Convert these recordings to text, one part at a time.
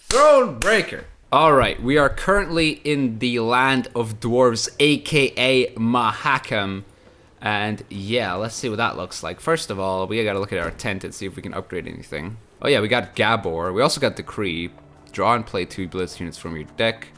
Thronebreaker. Alright, we are currently in the land of dwarves, aka Mahakam. And yeah, let's see what that looks like. First of all, we gotta look at our tent and see if we can upgrade anything. Oh yeah, we got Gabor. We also got Decree. Draw and play 2 blitz units from your deck.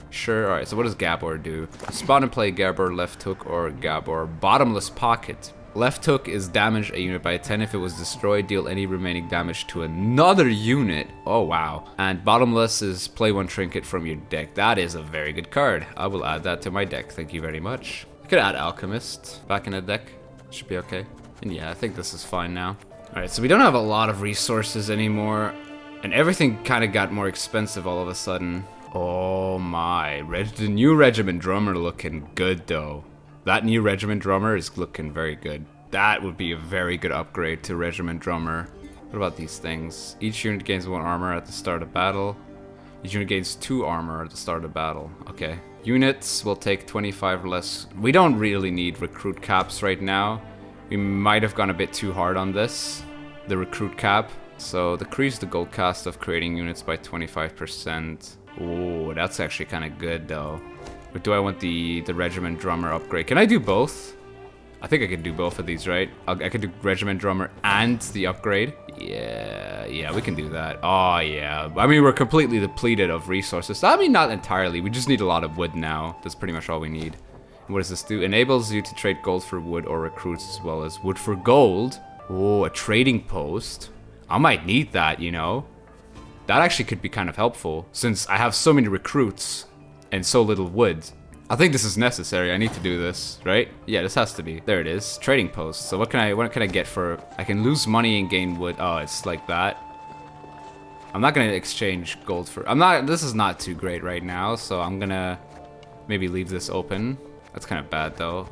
Sure, alright, so what does Gabor do? Spawn and play Gabor, left hook, or Gabor. Bottomless pocket. Left hook is damage a unit by 10 if it was destroyed, deal any remaining damage to another unit. Oh wow. And bottomless is play 1 trinket from your deck. That is a very good card. I will add that to my deck, thank you very much. I could add Alchemist back in the deck. Should be okay. And yeah, I think this is fine now. Alright, so we don't have a lot of resources anymore. And everything kind of got more expensive all of a sudden. Oh my, the new Regiment Drummer looking good though. That new Regiment Drummer is looking very good. That would be a very good upgrade to Regiment Drummer. What about these things? Each unit gains 1 armor at the start of battle. Each unit gains 2 armor at the start of battle. Okay. Units will take 25 less. We don't really need recruit caps right now. We might have gone a bit too hard on this. The recruit cap. So decrease the gold cost of creating units by 25%. Oh, that's actually kind of good though. But do I want the Regiment Drummer upgrade? Can I do both? I think I could do both of these, right? I could do Regiment Drummer and the upgrade. Yeah, we can do that. Oh, yeah. I mean, we're completely depleted of resources. I mean, not entirely. We just need a lot of wood now. That's pretty much all we need. And what does this do? Enables you to trade gold for wood or recruits as well as wood for gold. Oh, a trading post. I might need that, you know? That actually could be kind of helpful since I have so many recruits and so little wood. I think this is necessary. I need to do this, right? Yeah, this has to be. There it is. Trading post. So what can I get for? I can lose money and gain wood. Oh, it's like that. I'm not gonna exchange gold for. This is not too great right now, so I'm gonna maybe leave this open. That's kind of bad though.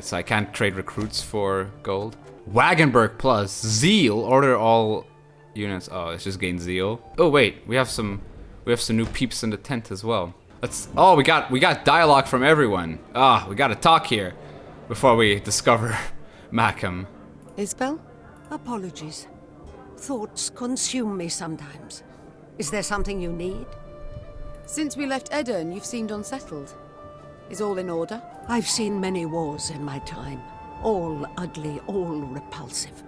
So I can't trade recruits for gold. Wagenberg plus Zeal. Order all units. Oh, it's just gain Zeal. Oh wait, we have some new peeps in the tent as well. Oh, we got dialogue from everyone. We gotta talk here before we discover Mahakam. Isbel? Apologies. Thoughts consume me sometimes. Is there something you need? Since we left Edirn, you've seemed unsettled. Is all in order? I've seen many wars in my time. All ugly, all repulsive.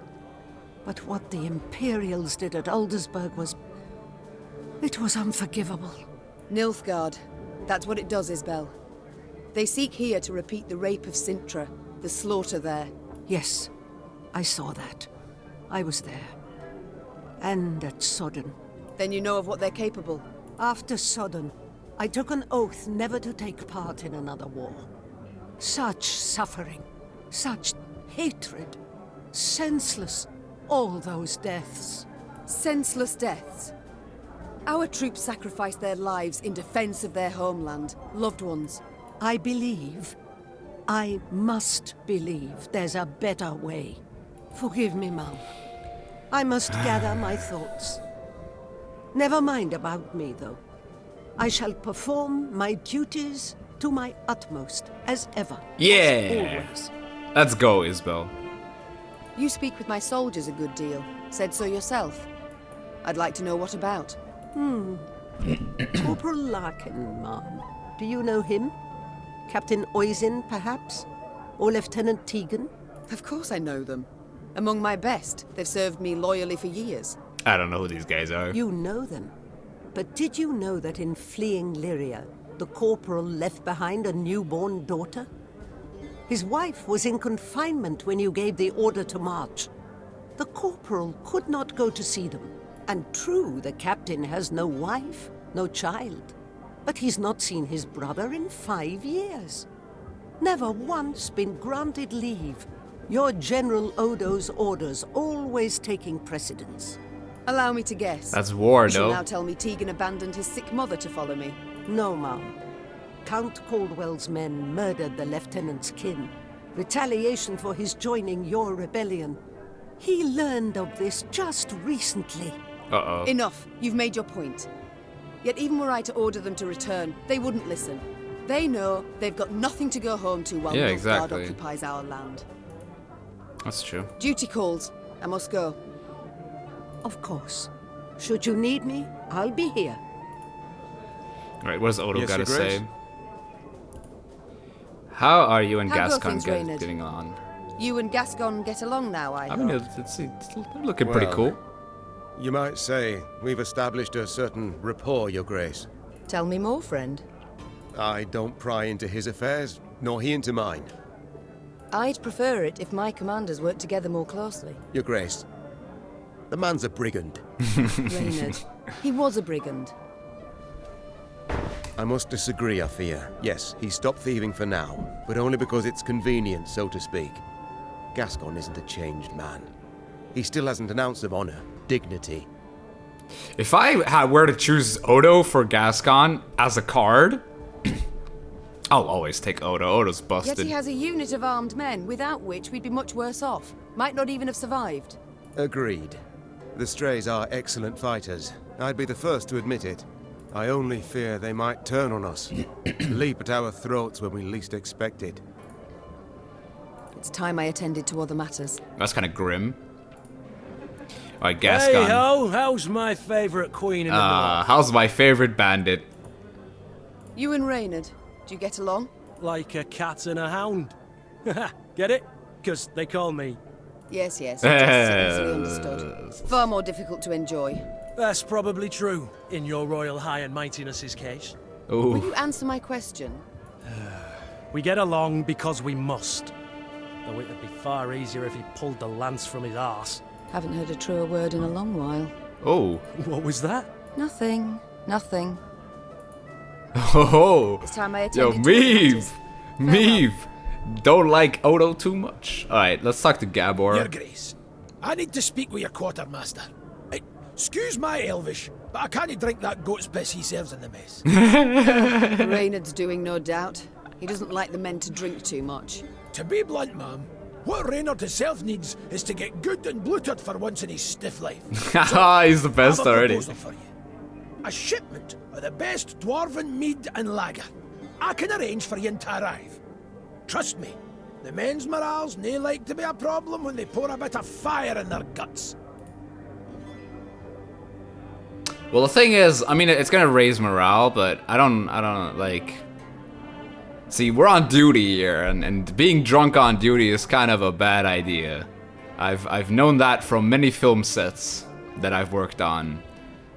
But what the Imperials did at Aldersburg was... it was unforgivable. Nilfgaard. That's what it does, Isbel. They seek here to repeat the rape of Sintra, the slaughter there. Yes, I saw that. I was there. And at Sodden. Then you know of what they're capable. After Sodden, I took an oath never to take part in another war. Such suffering, such hatred, senseless, all those deaths. Senseless deaths? Our troops sacrificed their lives in defense of their homeland, loved ones. I must believe there's a better way. Forgive me, Mom. I must gather my thoughts. Never mind about me, though. I shall perform my duties to my utmost, as ever. Yeah! As always. Let's go, Isbel. You speak with my soldiers a good deal. Said so yourself. I'd like to know what about. Corporal Larkin, Mom. Do you know him? Captain Oisin, perhaps? Or Lieutenant Tegan? Of course I know them. Among my best. They've served me loyally for years. I don't know who these guys are. You know them. But did you know that in fleeing Lyria, the corporal left behind a newborn daughter? His wife was in confinement when you gave the order to march. The corporal could not go to see them. And true, the captain has no wife, no child. But he's not seen his brother in 5 years. Never once been granted leave. Your General Odo's orders always taking precedence. Allow me to guess. That's war, You shall though. now tell me Tegan abandoned his sick mother to follow me. No, Mom. Count Caldwell's men murdered the lieutenant's kin. Retaliation for his joining your rebellion. He learned of this just recently. Uh-oh. Enough. You've made your point. Yet even were I to order them to return, they wouldn't listen. They know they've got nothing to go home to while Nilfgaard exactly. occupies our land. That's true. Duty calls. I must go. Of course. Should you need me, I'll be here. Right, what does Odo Yes, gotta Your Grace? say? How are you and How go Gascon things, Reynard? getting on? You and Gascon get along now, I I hope. mean, it's looking pretty Well, cool. You might say we've established a certain rapport, Your Grace. Tell me more, friend. I don't pry into his affairs, nor he into mine. I'd prefer it if my commanders worked together more closely. Your Grace, the man's a brigand. Reynard, he was a brigand. I must disagree, I fear. Yes, he stopped thieving for now, but only because it's convenient, so to speak. Gascon isn't a changed man. He still hasn't an ounce of honor, dignity. If I were to choose Odo for Gascon as a card, I'll always take Odo. Odo's Yet busted. he has a unit of armed men, without which we'd be much worse off. Might not even have survived. Agreed. The Strays are excellent fighters. I'd be the first to admit it. I only fear they might turn on us, leap at our throats when we least expect it. It's time I attended to other matters. That's kind of grim. Alright, Gascon. Hey ho, how's my favourite queen in the north? How's my favorite bandit? You and Reynard, do you get along? Like a cat and a hound. Get it? Because they call me. Yes, yes. Just easily understood. Far more difficult to enjoy. That's probably true, in your royal high and mightiness's case. Will Ooh. you answer my question? We get along because we must. Though it'd be far easier if he pulled the lance from his arse. Haven't heard a truer word in a long while. Oh. What was that? Nothing. Nothing. Oh. It's time I Yo, attended to other Meave. matters. Meave. Don't like Odo too much. Alright, let's talk to Gabor. Your Grace, I need to speak with your quartermaster. Excuse my Elvish, but I can't drink that goat's piss he serves in the mess. Reynard's doing, no doubt. He doesn't like the men to drink too much. To be blunt, ma'am, what Reynard himself needs is to get good and bloated for once in his stiff life. Haha, he's the I best have a already. proposal for you. A shipment of the best dwarven mead and lager. I can arrange for you to arrive. Trust me, the men's morale's nae like to be a problem when they pour a bit of fire in their guts. Well, the thing is, I mean, it's gonna raise morale, but I don't like. See, we're on duty here, and being drunk on duty is kind of a bad idea. I've known that from many film sets that I've worked on,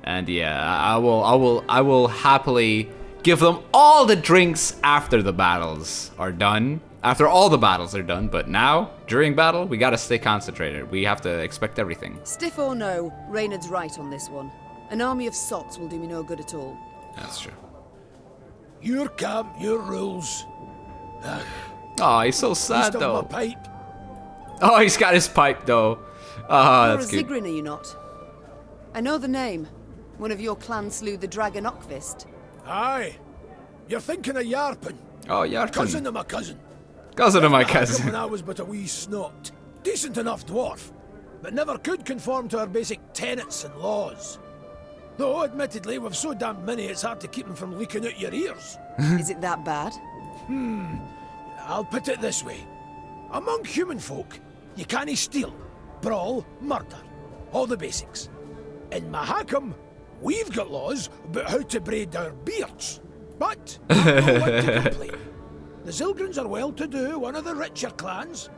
and yeah, I will happily give them all the drinks after the battles are done. After all the battles are done, but now, during battle, we gotta stay concentrated. We have to expect everything. Stiff or no, Reynard's right on this one. An army of sots will do me no good at all. That's true. Your camp, your rules. Oh, he's so Least sad of my though. pipe. Oh, he's got his pipe though. Oh, You're that's a good. Zigrin, are you not? I know the name. One of your clan slew the dragon Ockfist. Aye. You're thinking of Yarpin, Oh, Yarpin. cousin of my cousin. Cousin of my Left Mahakam cousin. When I was but a wee snot. Decent enough dwarf, but never could conform to our basic tenets and laws. Though, admittedly, we've so damn many it's hard to keep them from leaking out your ears. Is it that bad? I'll put it this way. Among human folk, you can't steal, brawl, murder. All the basics. In Mahakam, we've got laws about how to braid our beards. But, no one to complain. The Zilgrins are well-to-do, one of the richer clans.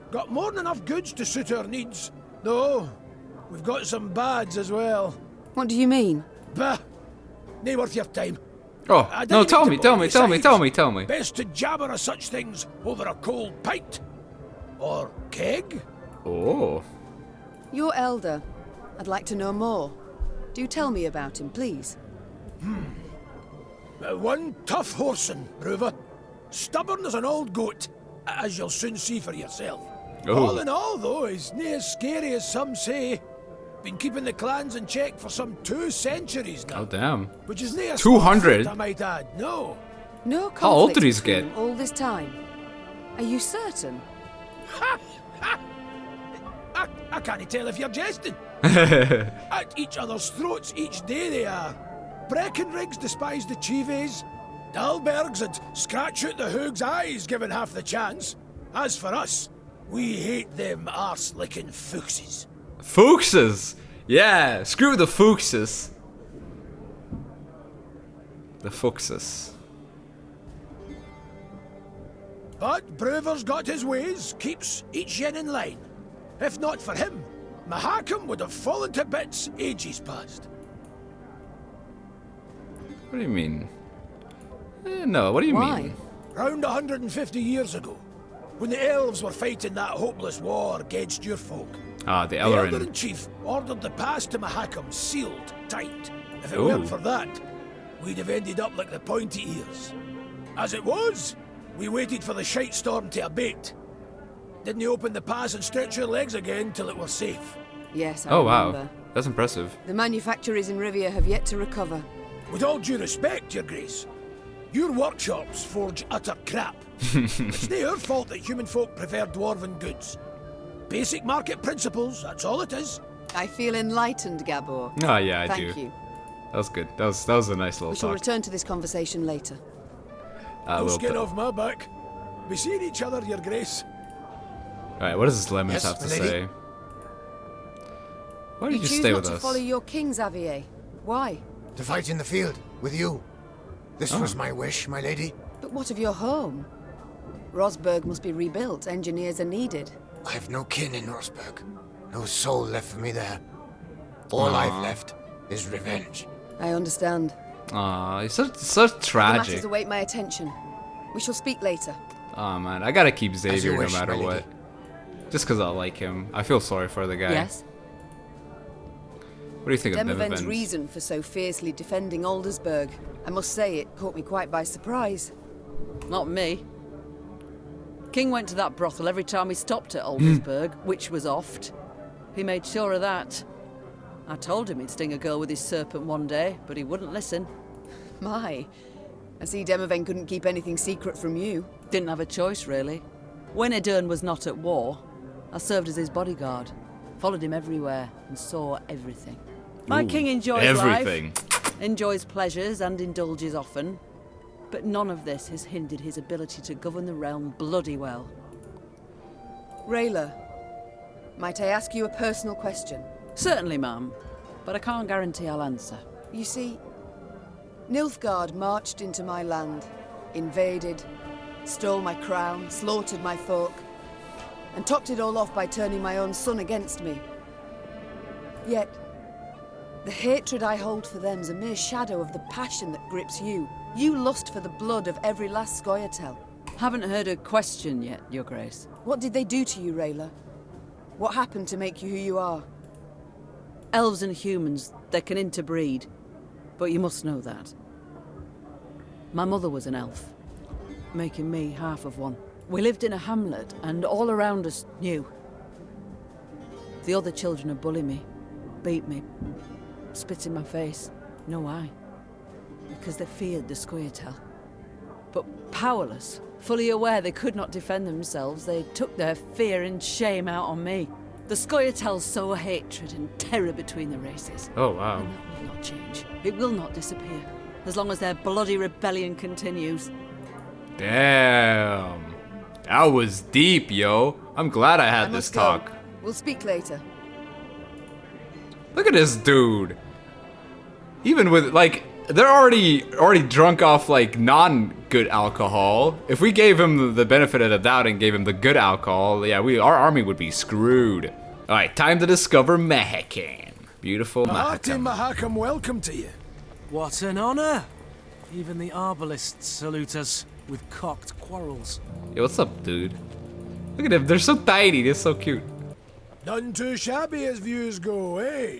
Got more than enough goods to suit our needs. Though, we've got some bads as well. What do you mean? Bah! Nae worth your time. Oh, I no, didn't tell mean me, to tell bore me, you. tell me, Besides, tell me. Best to jabber of such things over a cold pint. Or keg. Oh. Your elder. I'd like to know more. Do tell me about him, please. One tough horseman, Ruva. Stubborn as an old goat, as you'll soon see for yourself. Oh. All in all, though, he's nae as scary as some say. Been keeping the clans in check for some 2 centuries now. Oh, damn. Which is nae a 200? small feat, I might add. No. No conflict How old did he between get? them all this time. Are you certain? I can't tell if you're jesting. At each other's throats each day they are. Breckenrigs despise the Chives. Dalbergs would scratch out the Hoog's eyes given half the chance. As for us, we hate them arse-licking fuchses. Fuchses! Yeah, screw the Fuchses. The Fuxus. But Brewer's got his ways, keeps each yen in line. If not for him, Mahakam would have fallen to bits ages past. What do you mean? No, what do you Why? mean? Round 150 years ago, when the elves were fighting that hopeless war against your folk, Ah, the the Eldarin. Elder-in-Chief ordered the pass to Mahakam sealed tight. If it Ooh. weren't for that, we'd have ended up like the pointy ears. As it was, we waited for the shite storm to abate. Didn't open the pass and stretch your legs again till it was safe. Yes, I Oh remember. wow, that's impressive. The manufacturers in Rivia have yet to recover. With all due respect, Your Grace, your workshops forge utter crap. It's not our fault that human folk prefer dwarven goods. Basic market principles, that's all it is. I feel enlightened, Gabor. Oh yeah, I Thank do. you. That was good. That was a nice little We shall talk. return to this conversation later. No We'll skin put- off my back. We seeing each other, Your Grace. Alright, what does this lemons Yes, have to milady? say? Why You did you choose stay not with to us? follow your king, Xavier. Why? To fight in the field, with you. This Oh. was my wish, my lady. But what of your home? Rosberg must be rebuilt. Engineers are needed. I have no kin in Rosberg. No soul left for me there. All I've left is revenge. I understand. Aw, he's so The matters tragic. await my attention. We shall speak later. Oh man, I gotta keep you Xavier no wish, matter my what. lady. Just because I like him. I feel sorry for the guy. Yes? What do you think of Demoven's Demoven's? reason for so fiercely defending Aldersburg. I must say, it caught me quite by surprise. Not me. King went to that brothel every time he stopped at Aldersburg, which was oft. He made sure of that. I told him he'd sting a girl with his serpent one day, but he wouldn't listen. My, I see Demoven couldn't keep anything secret from you. Didn't have a choice, really. When Edern was not at war, I served as his bodyguard. Followed him everywhere and saw everything. My Ooh, king enjoys everything. life, enjoys pleasures and indulges often. But none of this has hindered his ability to govern the realm bloody well. Rayla, might I ask you a personal question? Certainly, ma'am, but I can't guarantee I'll answer. You see, Nilfgaard marched into my land, invaded, stole my crown, slaughtered my folk, and topped it all off by turning my own son against me. Yet, the hatred I hold for them's a mere shadow of the passion that grips you. You lust for the blood of every last Scoia'tael. Haven't heard a question yet, Your Grace. What did they do to you, Rayla? What happened to make you who you are? Elves and humans, they can interbreed, but you must know that. My mother was an elf, making me half of one. We lived in a hamlet, and all around us knew. The other children would bully me, beat me, spit in my face. No why. Because they feared the Scoia'tael. But powerless, fully aware they could not defend themselves, they took their fear and shame out on me. The Scoia'tael sow hatred and terror between the races. Oh wow. And that will not change. It will not disappear, as long as their bloody rebellion continues. Damn. That was deep, yo. I'm glad I had I this must go. talk. We'll speak later. Look at this dude. Even with like, they're already drunk off like non-good alcohol. If we gave him the benefit of the doubt and gave him the good alcohol, yeah, our army would be screwed. All right, time to discover Mahakam. Beautiful Marty Mahakam. Mahakam, welcome to you. What an honor! Even the arbalists salute us with cocked quarrels. Yo, what's up, dude? Look at them. They're so tiny. They're so cute. None too shabby as views go, eh?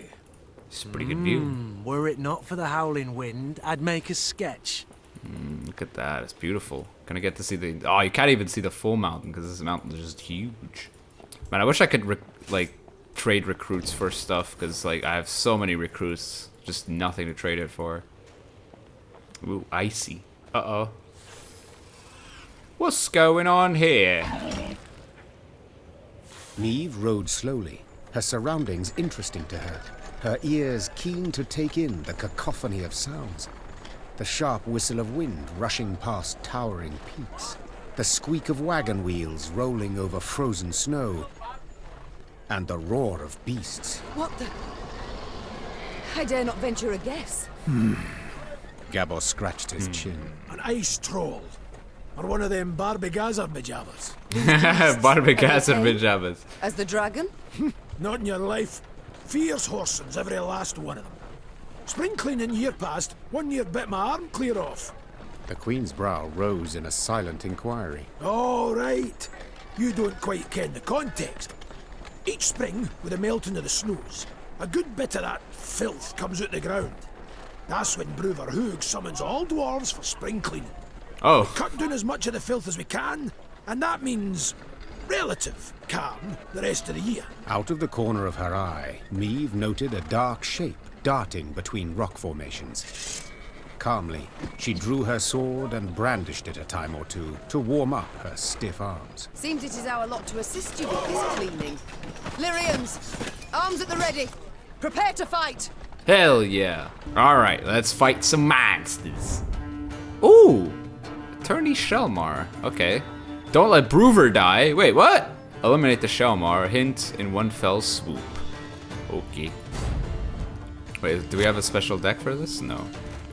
It's a pretty good view. Were it not for the howling wind, I'd make a sketch. Look at that. It's beautiful. Can I get to see the... Oh, you can't even see the full mountain because this mountain is just huge. Man, I wish I could, trade recruits for stuff because, like, I have so many recruits. Just nothing to trade it for. Ooh, icy. Uh-oh. What's going on here? Neve rode slowly, her surroundings interesting to her, her ears keen to take in the cacophony of sounds. The sharp whistle of wind rushing past towering peaks, the squeak of wagon wheels rolling over frozen snow, and the roar of beasts. What the... I dare not venture a guess. Gabor scratched his chin. An ice troll. Or one of them Barbigazar pajamas. Barbigazar pajamas. As the dragon? Not in your life. Fierce horsens, every last one of them. Spring cleaning year past, 1 year bit my arm clear off. The Queen's brow rose in a silent inquiry. All right. You don't quite ken the context. Each spring, with the melting of the snows, a good bit of that filth comes out the ground. That's when Brother Hoog summons all dwarves for spring cleaning. Oh. Cut down as much of the filth as we can, and that means relative calm the rest of the year. Out of the corner of her eye, Meve noted a dark shape darting between rock formations. Calmly, she drew her sword and brandished it a time or two to warm up her stiff arms. Seems it is our lot to assist you with this cleaning. Lyrians, arms at the ready. Prepare to fight. Hell yeah. Alright, let's fight some monsters. Ooh! Attorney Shelmar. Okay. Don't let Broover die. Wait, what? Eliminate the Shelmar. Hint in one fell swoop. Okay. Wait, do we have a special deck for this? No.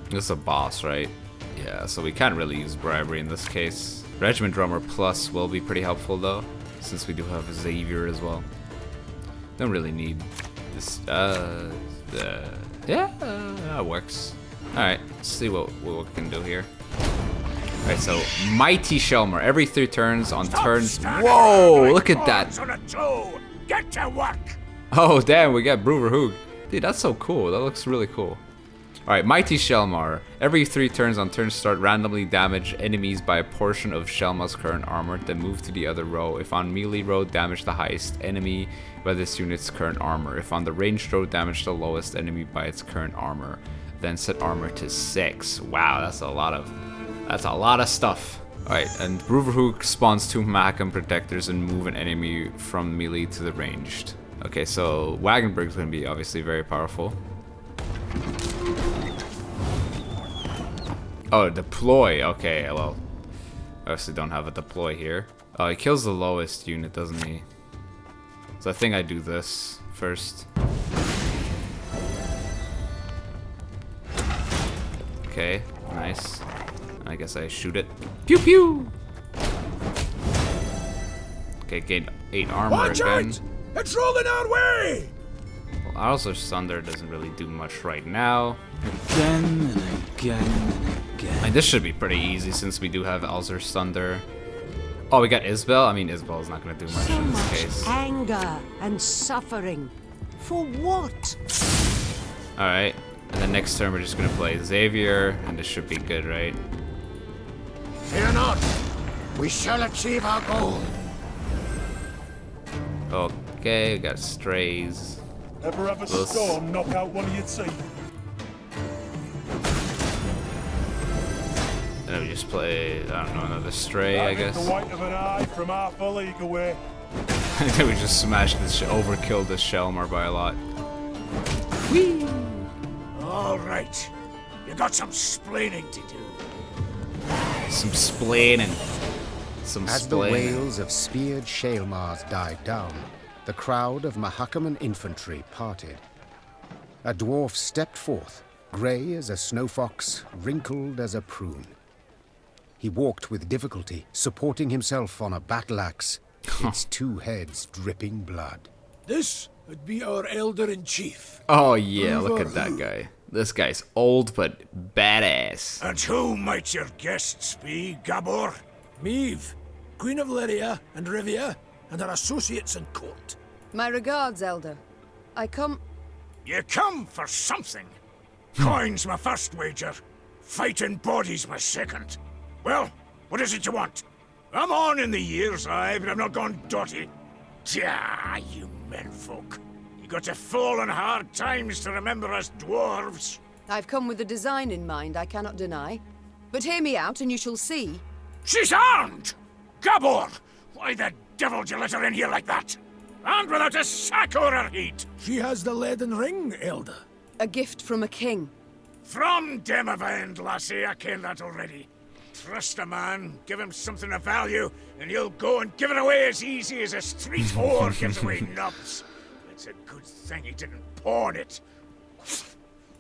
This is a boss, right? Yeah, so we can't really use bribery in this case. Regiment Drummer Plus will be pretty helpful though, since we do have Xavier as well. Don't really need this. Yeah, that works. Alright, let's see what we can do here. Alright, so Mighty Shelmar. Every 3 turns on turns. Whoa, look at that. Get to work. Oh, damn, we got Broover Hoog. Dude, that's so cool. That looks really cool. Alright, Mighty Shelmar. Every 3 turns on turn start, randomly damage enemies by a portion of Shelmar's current armor, then move to the other row. If on melee row, damage the highest enemy by this unit's current armor. If on the ranged row, damage the lowest enemy by its current armor. Then set armor to 6. Wow, that's a lot of stuff. Alright, and Brooverhook spawns 2 Mahakam protectors and move an enemy from melee to the ranged. Okay, so Wagenburg's gonna be obviously very powerful. Oh, deploy. Okay, well, obviously don't have a deploy here. Oh, he kills the lowest unit, doesn't he? So I think I do this first. Okay, nice. I guess I shoot it. Pew pew! Okay, gain 8 armor Watch again. out! It's rolling our way! Well, Alzur's Thunder doesn't really do much right now. Again and again and again. I mean, this should be pretty easy since we do have Alzur's Thunder. Oh, we got Isbel? I mean, Isbel's not going to do much in this case. Anger and suffering. For what? Alright, and then next turn we're just going to play Xavier, and this should be good, right? Fear not. We shall achieve our goal. Okay, we got Strays. Ever have a Those- storm knock out one of your teeth? And then we just play, I don't know, another Stray, I hit guess. the white of an eye from half a league away. And then we just smashed this, overkilled this Shelmar by a lot. All right. You got some splaining to do. Some splaining. Some As the splaining. wails of speared Shaelmars died down, the crowd of Mahakaman infantry parted. A dwarf stepped forth, grey as a snow fox, wrinkled as a prune. He walked with difficulty, supporting himself on a battle axe, its 2 heads dripping blood. This would be our elder-in-chief. Oh yeah, look at that guy. This guy's old but badass. And who might your guests be, Gabor? Meve, Queen of Lyria and Rivia, and her associates in court. My regards, Elder. I come... You come for something. Coin's my first wager. Fighting bodies my second. Well, what is it you want? I'm on in the years, aye, but I'm not gone dotty. Tja, you menfolk. You got to fall on hard times to remember us dwarves. I've come with a design in mind, I cannot deny. But hear me out and you shall see. She's armed! Gabor! Why the devil did you let her in here like that? And without a sack or her heat! She has the leaden ring, Elder. A gift from a king. From Demavend, lassie, I ken that already. Trust a man, give him something of value, and he'll go and give it away as easy as a street whore gives away nubs. It's a good thing he didn't pawn it.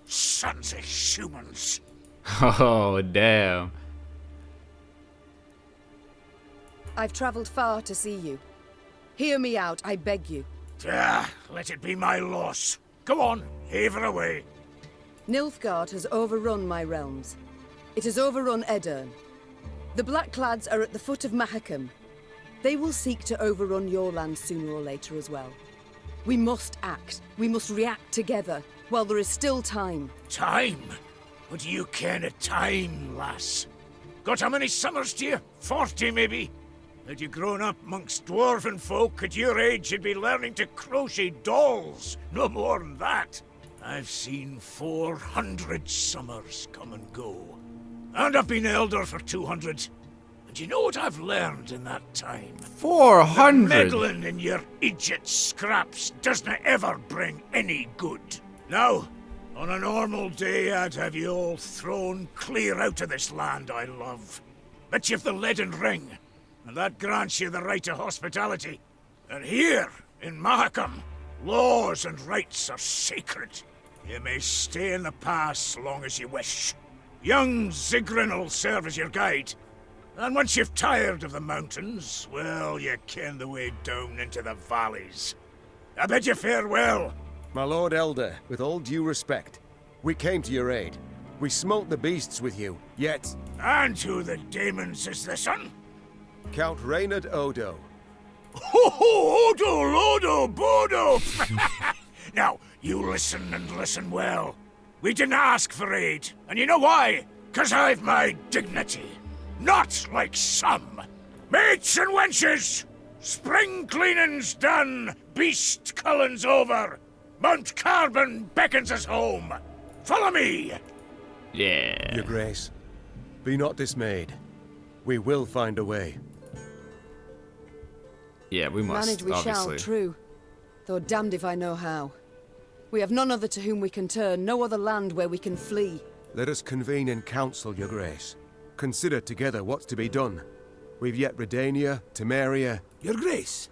Sons of humans. Oh, damn. I've travelled far to see you. Hear me out, I beg you. Let it be my loss. Go on, heave her away. Nilfgaard has overrun my realms. It has overrun Edirn. The Blackclads are at the foot of Mahakam. They will seek to overrun your land sooner or later as well. We must act. We must react together, while there is still time. Time? What do you ken of time, lass? Got how many summers to you? 40, maybe? Had you grown up amongst dwarven folk, at your age you'd be learning to crochet dolls. No more than that. I've seen 400 summers come and go. And I've been elder for 200. And you know what I've learned in that time? 400? Meddling in your idiot scraps doesn't ever bring any good. Now, on a normal day, I'd have you all thrown clear out of this land I love. But you've the leaden ring, and that grants you the right of hospitality. And here, in Mahakam, laws and rights are sacred. You may stay in the pass long as you wish. Young Zigrin'll serve as your guide. And once you've tired of the mountains, well, you ken the way down into the valleys. I bid you farewell. My Lord Elder, with all due respect, we came to your aid. We smote the beasts with you, yet... And who the demons is this one? Count Reynard Odo. Ho ho, Odo, Lodo, Bodo! Now, you listen and listen well. We didn't ask for aid, and you know why? 'Cause I've my dignity. Not like some. Mates and wenches! Spring cleaning's done, beast culling's over. Mount Carbon beckons us home. Follow me! Yeah. Your Grace, be not dismayed. We will find a way. Yeah, we must, Manage we obviously. shall, true. Though damned if I know how. We have none other to whom we can turn, no other land where we can flee. Let us convene in council, Your Grace. Consider together what's to be done. We've yet Redania, Temeria... Your Grace,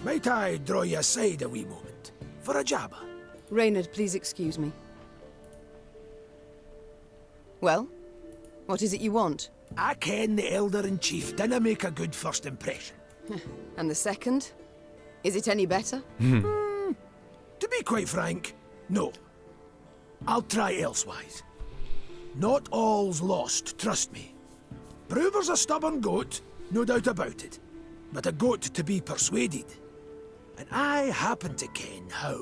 might I draw you aside a wee moment? For a jabber? Reynard, please excuse me. Well, what is it you want? I ken the Elder-in-Chief didn't make a good first impression. And the second? Is it any better? To be quite frank, no. I'll try elsewise. Not all's lost, trust me. Brewer's a stubborn goat, no doubt about it. But a goat to be persuaded. And I happen to ken how.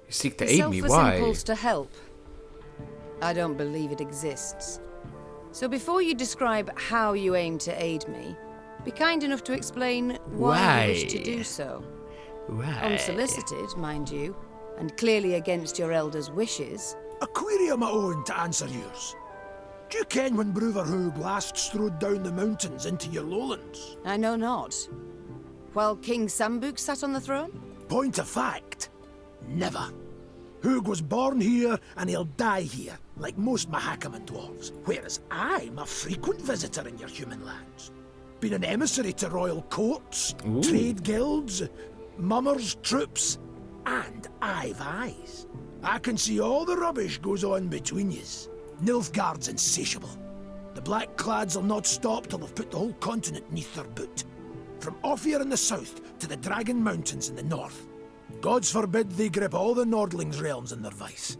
You seek to The aid me, selfless why? impulse to help. I don't believe it exists. So before you describe how you aim to aid me, be kind enough to explain why you wish to do so. Why? Unsolicited, mind you, and clearly against your elder's wishes. A query of my own to answer yours. Do you ken when Brewer Hoog last strode down the mountains into your lowlands? I know not. While King Sambuk sat on the throne? Point of fact, never. Hoog was born here and he'll die here, like most Mahakaman dwarves, whereas I'm a frequent visitor in your human lands. Been an emissary to royal courts, trade guilds, mummers, troops, and I've eyes. I can see all the rubbish goes on between yous. Nilfgaard's insatiable. The Blackclads will not stop till they've put the whole continent neath their boot. From Ophir in the south to the Dragon Mountains in the north. Gods forbid they grip all the Nordlings' realms in their vice.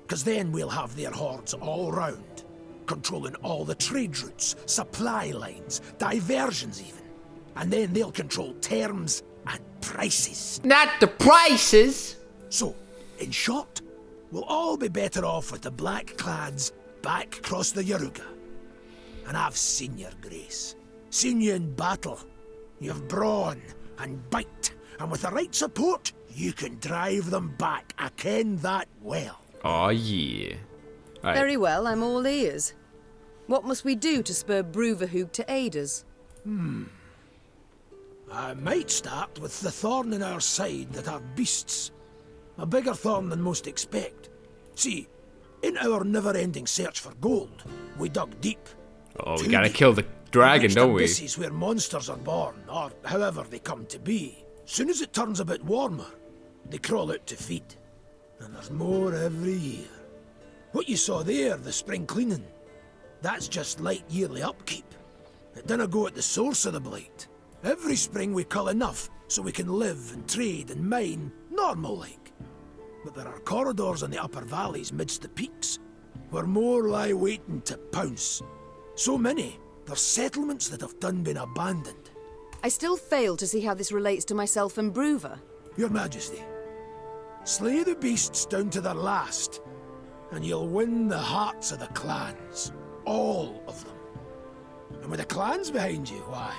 'Cause then we'll have their hordes all round, controlling all the trade routes, supply lines, diversions even. And then they'll control terms and prices. Not the prices! So, in short, we'll all be better off with the Blackclads back across the Yaruga. And I've seen your grace. Seen you in battle. You've brawn and bite, and with the right support, you can drive them back. I ken that well. Oh yeah. Right. Very well, I'm all ears. What must we do to spur Bruverhoog to aid us? I might start with the thorn in our side that are beasts. A bigger thorn than most expect. See, in our never-ending search for gold, we dug deep. Oh, we Too gotta deep. kill the dragon, Reached don't we? abysses where monsters are born, or however they come to be. Soon as it turns a bit warmer, they crawl out to feed. And there's more every year. What you saw there, the spring cleaning, that's just light yearly upkeep. It dinna go at the source of the blight. Every spring we cull enough so we can live and trade and mine normal-like. But there are corridors in the upper valleys midst the peaks, where more lie waiting to pounce. So many, there's settlements that have done been abandoned. I still fail to see how this relates to myself and Bruver. Your Majesty, slay the beasts down to their last, and you'll win the hearts of the clans. All of them. And with the clans behind you, why,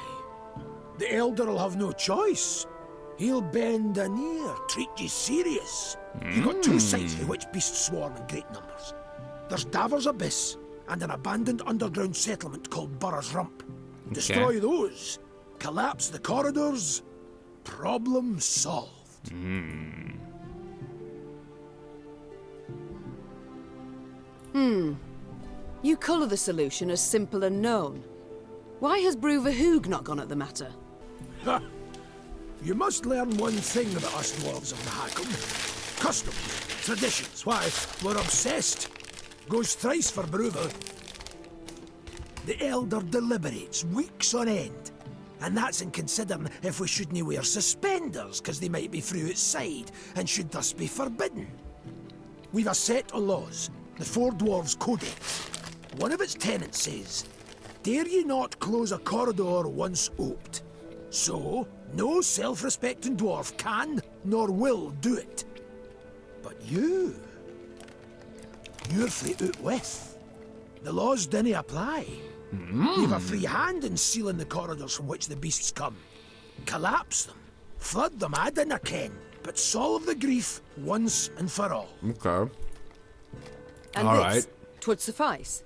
the Elder will have no choice. He'll bend an ear, treat you serious. You've got two sites through which beasts swarm in great numbers. There's Davor's Abyss, and an abandoned underground settlement called Burr's Rump. Destroy those, collapse the corridors, problem solved. You colour the solution as simple and known. Why has Bruver Hoog not gone at the matter? Ha! You must learn one thing about us dwarves of Mahakam. Customs, traditions, why, we're obsessed. Goes thrice for Bruver. The Elder deliberates weeks on end. And that's in considering if we shouldn't wear suspenders, because they might be through outside, and should thus be forbidden. We've a set of laws, the Four Dwarves Codex. One of its tenets says, dare ye not close a corridor once oped. So, no self-respecting dwarf can nor will do it. But you're free out with. The laws dinna apply. You've a free hand in sealing the corridors from which the beasts come. Collapse them, flood them, I dinna ken, but solve the grief once and for all. Okay. And All this, right. 'twould suffice.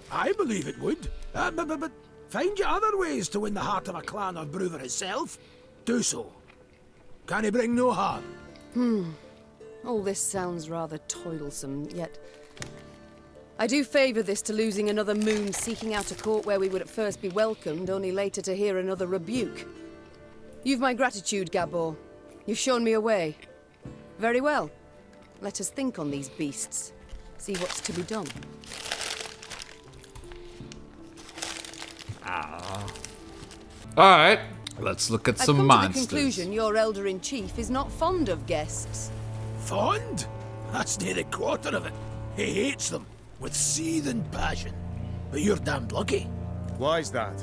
I believe it would. But find you other ways to win the heart of a clan or Bruver himself. Do so. Can he bring no harm? All this sounds rather toilsome, yet I do favour this to losing another moon seeking out a court where we would at first be welcomed, only later to hear another rebuke. You've my gratitude, Gabor. You've shown me a way. Very well. Let us think on these beasts. See what's to be done. Alright, let's look at I've some come monsters. to the conclusion your Elder-in-Chief is not fond of guests. Fond? That's near the quarter of it. He hates them, with seething passion. But you're damn lucky. Why's that?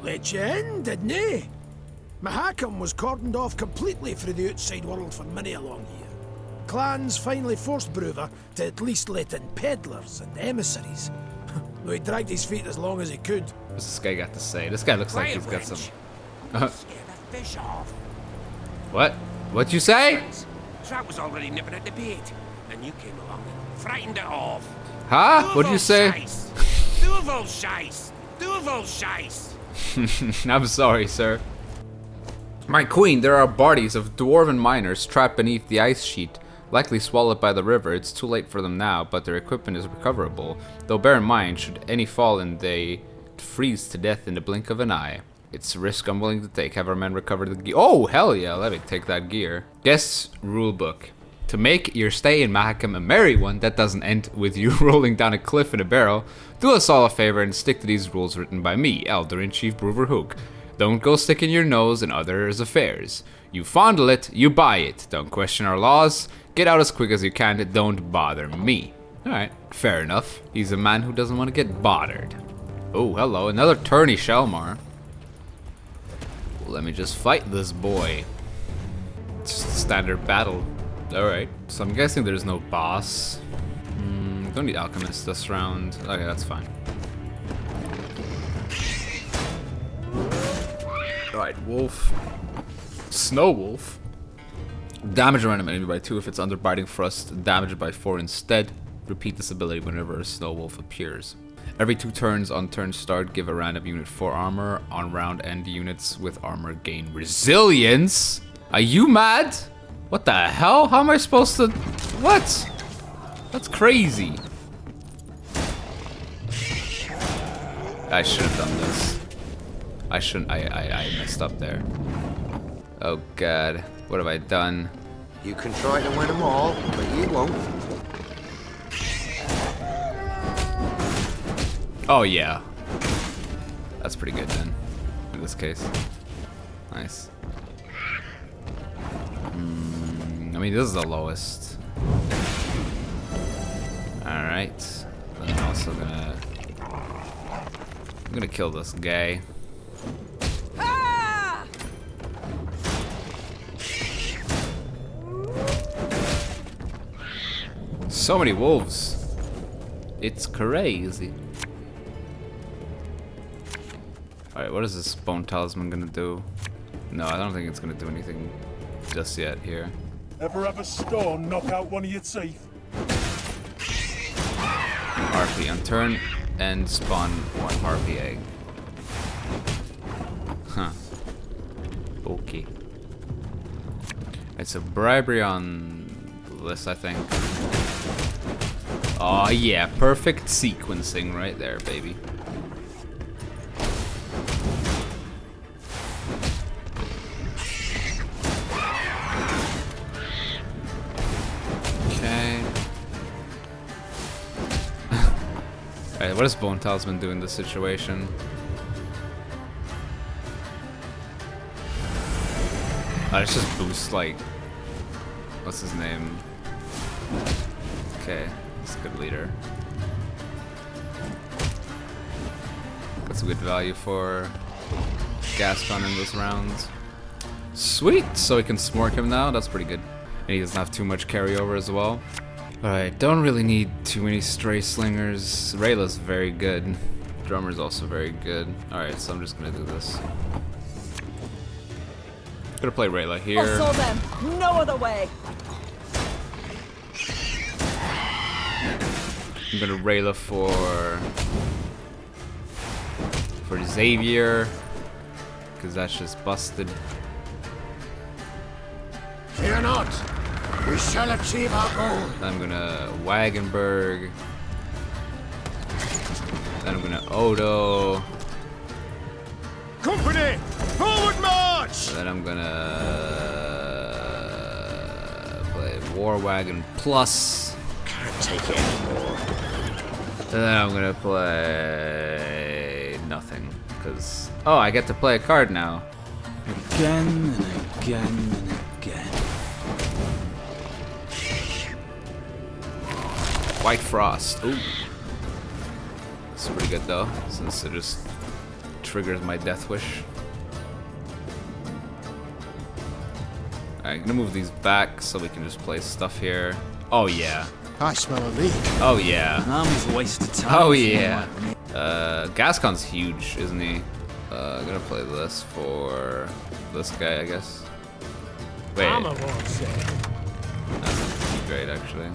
Let you in, didn't he? Mahakam was cordoned off completely through the outside world for many a long year. Clans finally forced Bruver to at least let in peddlers and emissaries. Though he dragged his feet as long as he could. What's this guy got to say? This guy looks like he's got some... Scare the fish off. What? What'd you say? Trap was already nipping at the bait, and you came along and frightened it off. Huh? What'd you say? Duvel shice! Duvel shice! I'm sorry, sir. My queen, there are bodies of dwarven miners trapped beneath the ice sheet, likely swallowed by the river. It's too late for them now, but their equipment is recoverable. Though bear in mind, should any fall in, they freeze to death in the blink of an eye. It's a risk I'm willing to take. Have our men recover the gear. Oh, hell yeah, let me take that gear. Guest's rulebook. To make your stay in Mahakam a merry one that doesn't end with you rolling down a cliff in a barrel, do us all a favor and stick to these rules written by me, Elder-in-Chief Bruver Hoog. Don't go sticking your nose in others' affairs. You fondle it, you buy it. Don't question our laws. Get out as quick as you can. Don't bother me. Alright, fair enough. He's a man who doesn't want to get bothered. Oh, hello, another tourney Shelmar. Well, let me just fight this boy. It's just a standard battle. Alright, so I'm guessing there's no boss. Don't need alchemists this round. Okay, that's fine. Alright, wolf. Snow wolf. Damage a random enemy by 2 if it's under biting thrust. Damage it by 4 instead. Repeat this ability whenever a snow wolf appears. Every 2 turns on turn start, give a random unit 4 armor. On round end, units with armor gain resilience. Are you mad? What the hell? How am I supposed to... What? That's crazy. I should have done this. I shouldn't. I messed up there. Oh god. What have I done? You can try to win them all, but you won't. Oh yeah. That's pretty good then, in this case. Nice. I mean, this is the lowest. Alright. I'm also gonna... I'm gonna kill this guy. So many wolves. It's crazy. Alright, what is this bone talisman gonna do? No, I don't think it's gonna do anything just yet here. Ever have a stone knock out one of your teeth? Harpy on turn and spawn one harpy egg. Huh. Okay. It's a bribery on this, I think. Oh yeah, perfect sequencing right there, baby. Okay. Alright, what does Bone Talisman do in this situation? Let's just boost, like, what's his name? Okay, he's a good leader. That's a good value for Gaston in this round. Sweet, so we can smork him now. That's pretty good. And he doesn't have too much carryover as well. Alright, don't really need too many stray slingers. Rayla's very good. Drummer's also very good. Alright, so I'm just gonna do this. Gonna play Rayla here. I saw them. No other way. I'm gonna Rayla for Xavier, because that's just busted. Fear not. We shall achieve our goal. Then I'm gonna Wagenberg. Then I'm gonna Odo. Company, forward march! And then I'm gonna play War Wagon Plus. Can't take it anymore. And then I'm gonna play nothing, because I get to play a card now. Again and again and again. White Frost. Ooh, it's pretty good though, since it just triggers my death wish. Alright, I'm gonna move these back so we can just play stuff here. Oh yeah. I smell a leak. Oh yeah. Arm's a waste of time. Oh yeah. Gascon's huge, isn't he? I'm gonna play this for this guy, I guess. Wait. That's not great, actually.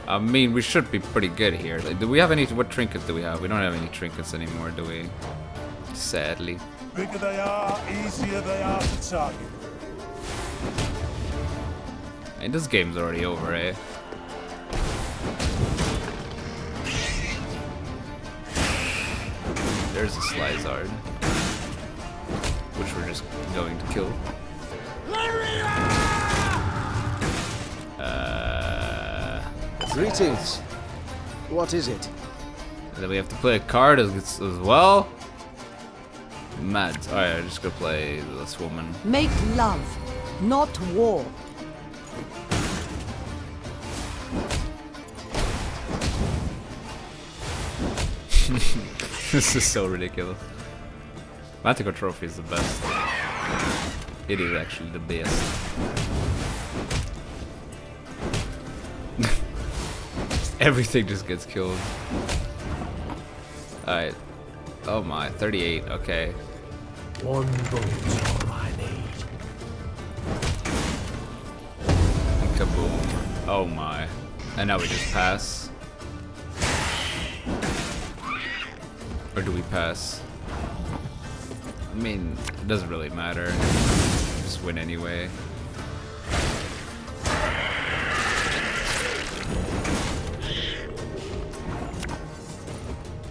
I mean, we should be pretty good here. Like, do we have any? What trinket do we have? We don't have any trinkets anymore, do we? Sadly. Bigger they are, easier they are to target. And this game's already over, eh? There's a Slizard, which we're just going to kill. Greetings. What is it? And then we have to play a card as well. Mad. Alright, I'm just gonna play this woman. Make love, not war. This is so ridiculous. Manticore Trophy is the best. It is actually the best. Everything just gets killed. Alright. Oh my, 38, okay. One vote's all I need. And kaboom. Oh my. And now we just pass. Or do we pass? I mean, it doesn't really matter. Just win anyway.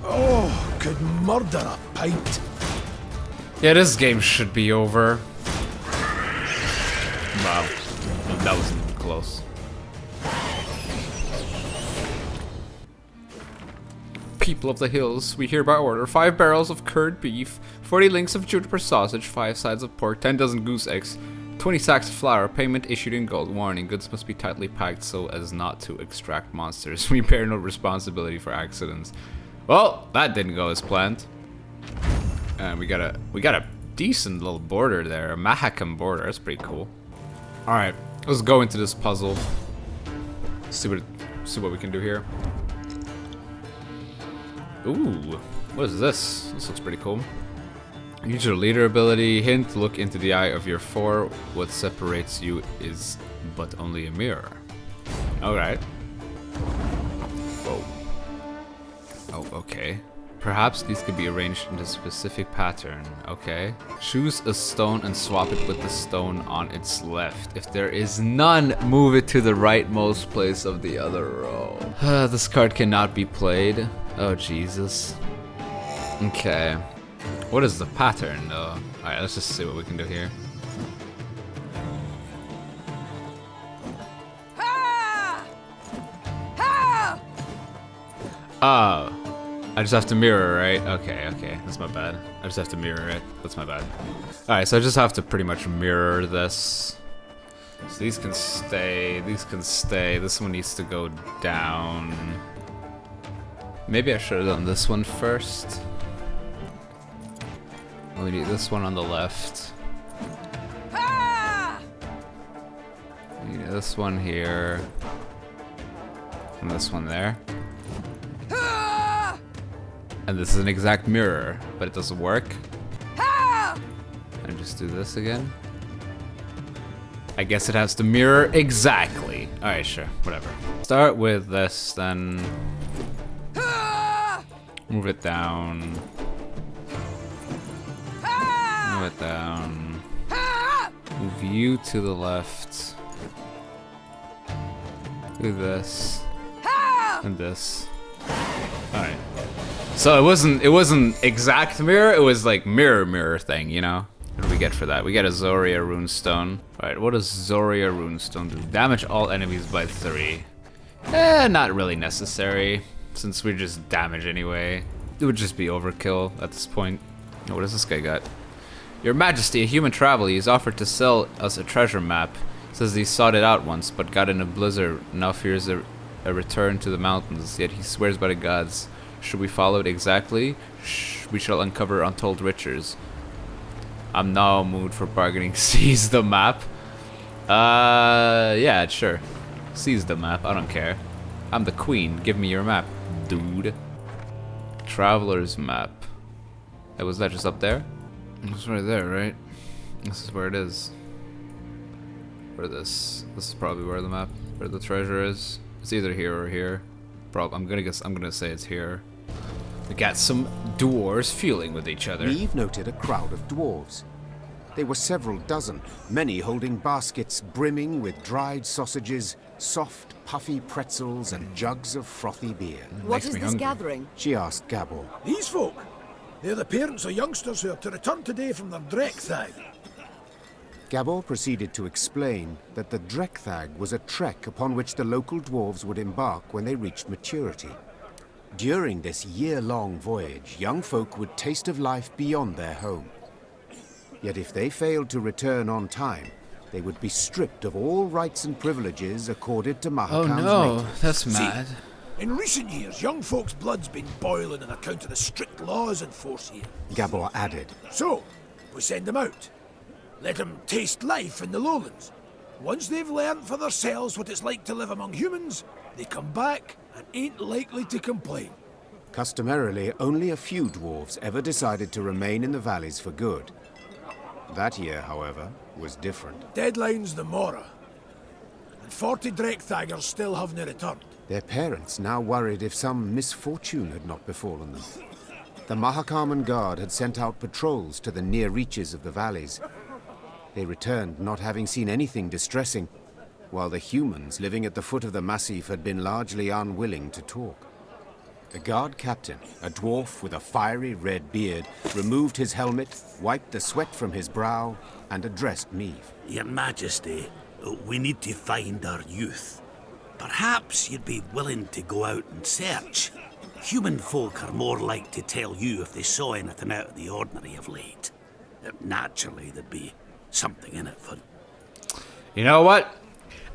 Oh, could murder a pint. Yeah, this game should be over. Wow. That was People of the hills, we hereby order 5 barrels of curd beef, 40 links of juniper sausage, 5 sides of pork, 10 dozen goose eggs, 20 sacks of flour, payment issued in gold. Warning, goods must be tightly packed so as not to extract monsters. We bear no responsibility for accidents. Well, that didn't go as planned. And we got a decent little border there, a Mahakam border. That's pretty cool. All right, let's go into this puzzle. See what we can do here. Ooh, what is this? This looks pretty cool. Use your leader ability. Hint, look into the eye of your foe. What separates you is but only a mirror. Alright. Whoa. Oh, okay. Perhaps these could be arranged in a specific pattern. Okay. Choose a stone and swap it with the stone on its left. If there is none, move it to the rightmost place of the other row. This card cannot be played. Oh, Jesus. Okay. What is the pattern, though? Alright, let's just see what we can do here. Oh. I just have to mirror, right? Okay, okay. That's my bad. I just have to mirror it. That's my bad. Alright, so I just have to pretty much mirror this. So these can stay. These can stay. This one needs to go down. Maybe I should have done this one first. We need this one on the left. We need this one here. And this one there. And this is an exact mirror, but it doesn't work. And just do this again. I guess it has to mirror exactly. Alright, sure, whatever. Start with this, then move it down. Move it down. Move you to the left. Do this. And this. Alright. So it wasn't exact mirror, it was like mirror thing, you know? What do we get for that? We get a Zoria runestone. Alright, what does Zoria runestone do? Damage all enemies by 3. Not really necessary, since we just damage anyway. It would just be overkill at this point. Oh, what does this guy got? Your Majesty, a human traveler, he's offered to sell us a treasure map. Says he sought it out once, but got in a blizzard. Now fears a return to the mountains, yet he swears by the gods. Should we follow it exactly? We shall uncover untold riches. I'm now in a mood for bargaining. Seize the map. Yeah, sure. Seize the map, I don't care. I'm the queen, give me your map, dude. Traveler's map. Hey, was that just up there? It's right there, right? This is where it is. This is probably where the treasure is. It's either here or here. I'm gonna say it's here. We got some dwarves feuding with each other. Reeve noted a crowd of dwarves. They were several dozen, many holding baskets brimming with dried sausages, soft, puffy pretzels, and jugs of frothy beer. What is this gathering? She asked Gabor. These folk, they're the parents of youngsters who are to return today from their Drekthag. Gabor proceeded to explain that the Drekthag was a trek upon which the local dwarves would embark when they reached maturity. During this year-long voyage, young folk would taste of life beyond their home. Yet if they failed to return on time, they would be stripped of all rights and privileges accorded to Mahakam's mates. That's mad. See, in recent years, young folks' blood's been boiling on account of the strict laws in force here. Gabor added. So, we send them out. Let them taste life in the lowlands. Once they've learned for themselves what it's like to live among humans, they come back and ain't likely to complain. Customarily, only a few dwarves ever decided to remain in the valleys for good. That year, however, was different. Deadline's the Mora. And 40 Drekthagers still haven't returned. Their parents now worried if some misfortune had not befallen them. The Mahakaman Guard had sent out patrols to the near reaches of the valleys. They returned not having seen anything distressing, while the humans living at the foot of the massif had been largely unwilling to talk. The guard captain, a dwarf with a fiery red beard, removed his helmet, wiped the sweat from his brow, and addressed Meave. Your Majesty, we need to find our youth. Perhaps you'd be willing to go out and search. Human folk are more like to tell you if they saw anything out of the ordinary of late. Naturally, there'd be something in it for... You know what?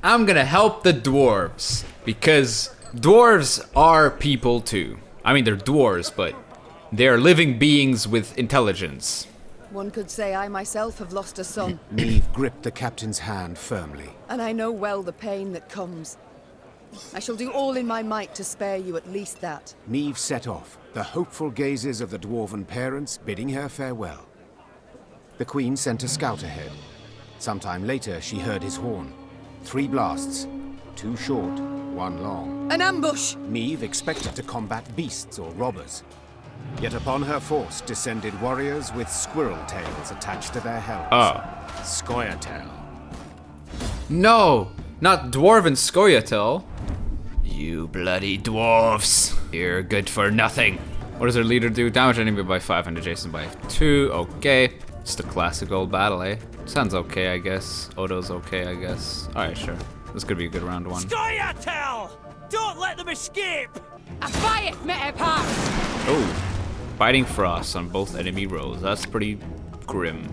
I'm gonna help the dwarves, because dwarves are people too. I mean, they're dwarves, but they're living beings with intelligence. One could say I myself have lost a son, Neve gripped the captain's hand firmly. and I know well the pain that comes. I shall do all in my might to spare you at least that. Neve set off, the hopeful gazes of the dwarven parents bidding her farewell. The queen sent a scout ahead. Sometime later, she heard his horn. 3 blasts, 2 short, 1 long. An ambush! Neve expected to combat beasts or robbers. Yet upon her force descended warriors with squirrel tails attached to their helms. Oh. Scoia'tael. No! Not Dwarven Scoia'tael. You bloody dwarves. You're good for nothing. What does their leader do? Damage enemy by 5 and adjacent by 2. Okay. Just a classic old battle, eh? Sounds okay, I guess. Odo's okay, I guess. Alright, sure. This could be a good round 1. Scoia'tael! Don't let them escape! A fire met apart! Oh. Biting Frost on both enemy rows. That's pretty grim.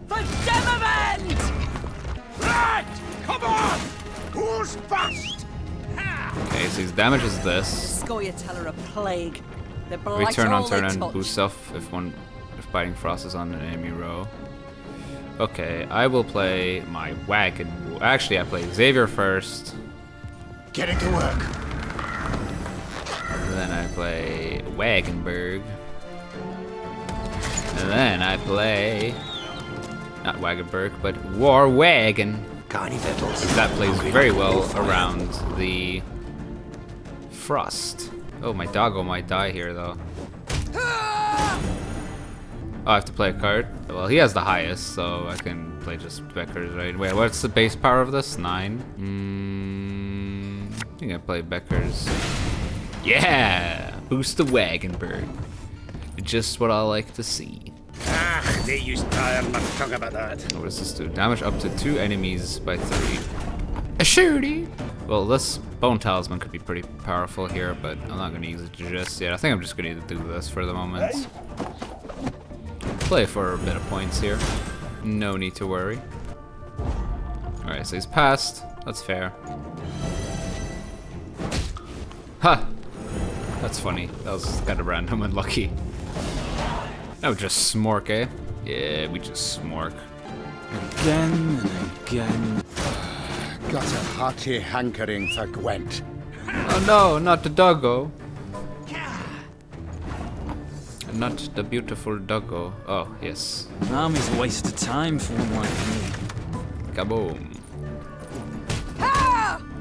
For Demavend! Right! Come on! Who's first? Okay, so his damage is this. Scoia'tael are a plague. They blight Return all on turn they and touch. boost self if Biting Frost is on an enemy row. Okay, I will play my wagon. Actually, I play Xavier first. Getting to work. And then I play Wagenberg. And then I play... not Wagenberg, but War Wagon. Got any victuals? That plays very well around the Frost. Oh, my doggo might die here, though. Oh, I have to play a card? Well, he has the highest, so I can play just Becker's, right? Wait, what's the base power of this? 9? I think I play Becker's. Yeah! Boost the Wagenberg. Just what I like to see. Ah, they used to iron my tongue about that. What does this do? Damage up to 2 enemies by 3. A shooty! Well, this Bone Talisman could be pretty powerful here, but I'm not going to use it just yet. I think I'm just going to do this for the moment. Play for a bit of points here. No need to worry. Alright, so he's passed. That's fair. Ha! That's funny. That was kind of random and lucky. Now just smork, eh? Yeah, we just smork. Again and again. Got a hearty hankering for Gwent. Oh no, not the doggo. Not the beautiful doggo. Oh, yes. An army's a waste of time for one like me. Kaboom.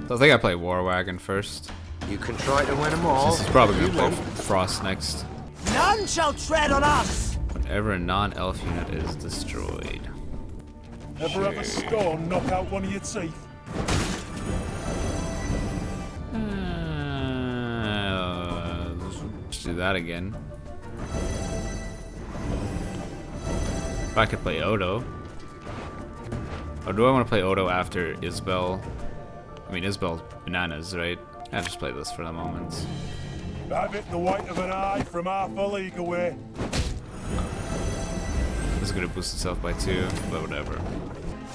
So I think I play War Wagon first. You can try to win them all. This is probably going to play Frost next. None shall tread on us! Whenever a non-elf unit is destroyed. Ever have a stone knock out one of your teeth? Let's do that again. If I could play Odo. Or do I want to play Odo after Isbel? I mean, Isbel's bananas, right? I'll just play this for the moment. Have it the white of an eye from half a league away. This is gonna boost itself by 2, but whatever.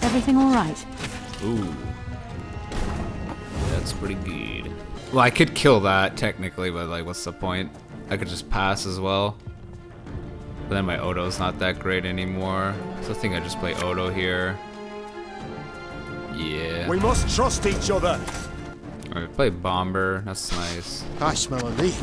Everything all right? Ooh. That's pretty good. Well, I could kill that, technically, but like, what's the point? I could just pass as well. But then my Odo's not that great anymore. So I think I just play Odo here. Yeah. We must trust each other. Alright, play Bomber. That's nice. I smell a leak.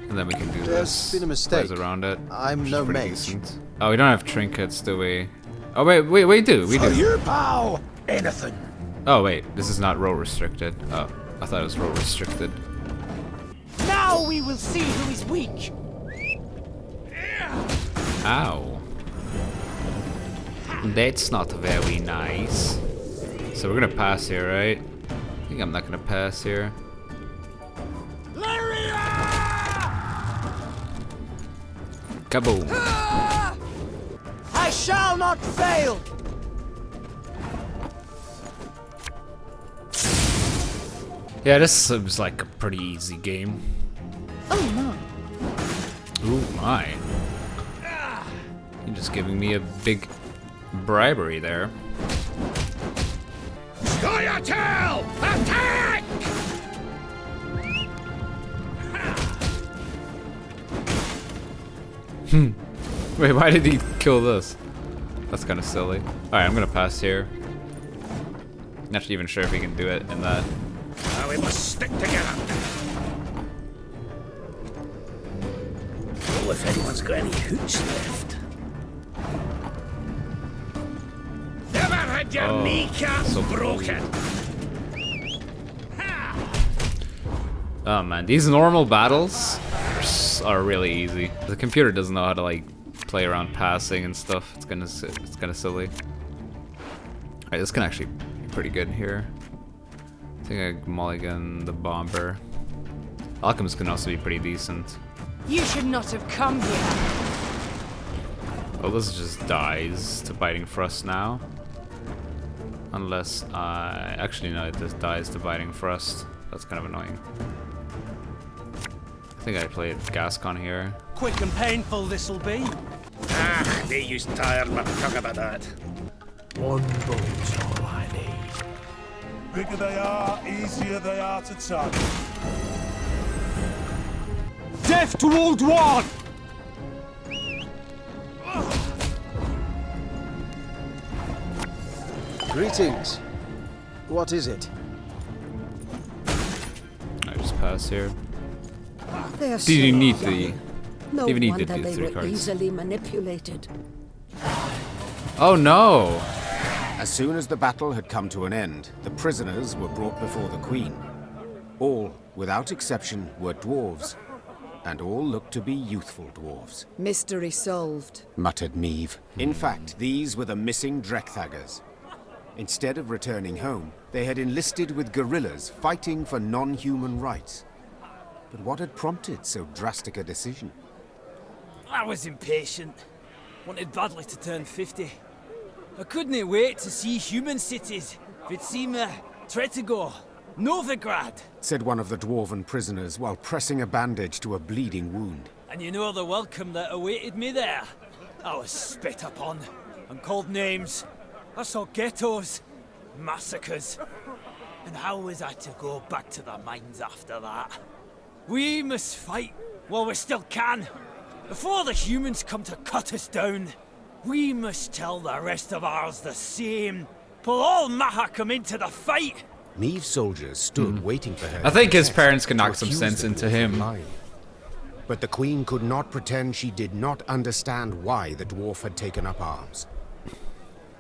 And then we can do There's this. been a mistake. Plays around it. I'm which no is pretty mage. decent. Oh, we don't have trinkets, do we? Oh, wait, we do. We For do. you, pal. Anything. Oh, wait. This is not row restricted. Oh, I thought it was row restricted. Now we will see who is weak! Ow. That's not very nice. So we're gonna pass here, right? I think I'm not gonna pass here. Kaboom. I shall not fail! Yeah, this seems like a pretty easy game. Oh no. Ooh, my. You're just giving me a big bribery there. Scoia'tael! Attack! Wait, why did he kill this? That's kind of silly. Alright, I'm gonna pass here. Not even sure if he can do it in that. We must stick together. Oh, if anyone's got any hooch left. Never had your kneecaps so broken. Oh man, these normal battles are really easy. The computer doesn't know how to like play around passing and stuff. It's kind of silly. Alright, this can actually be pretty good here. I think I mulligan the bomber. Alchemist can also be pretty decent. You should not have come here. Oh, this just dies to Biting Thrust now. Unless I... Actually, no, it just dies to Biting Thrust. That's kind of annoying. I think I played Gascon here. Quick and painful this'll be. Ah, they used tired my tongue about that. One boat's all I need. Bigger they are, easier they are to tug. Death to all Dwarves! Greetings. What is it? I just pass here. They're Did you so need young. the... No even need wonder the they 3 were cards. easily manipulated. Oh no! As soon as the battle had come to an end, the prisoners were brought before the Queen. All, without exception, were dwarves, and all looked to be youthful dwarves, Mystery solved. muttered Neve. In fact, these were the missing Drekthagers. Instead of returning home, they had enlisted with guerrillas fighting for non-human rights. But what had prompted so drastic a decision? I was impatient. Wanted badly to turn 50. I couldn't wait to see human cities. Vitsima, Tretogor, Novigrad. Said one of the dwarven prisoners while pressing a bandage to a bleeding wound. And you know the welcome that awaited me there. I was spit upon and called names. I saw ghettos, massacres. And how was I to go back to the mines after that? We must fight while we still can. Before the humans come to cut us down, we must tell the rest of ours the same. Pull all Mahakam into the fight. Neve's soldiers stood waiting for her. I think his to parents can knock to some accuse sense the into dwarf of him. lying. But the Queen could not pretend she did not understand why the dwarf had taken up arms.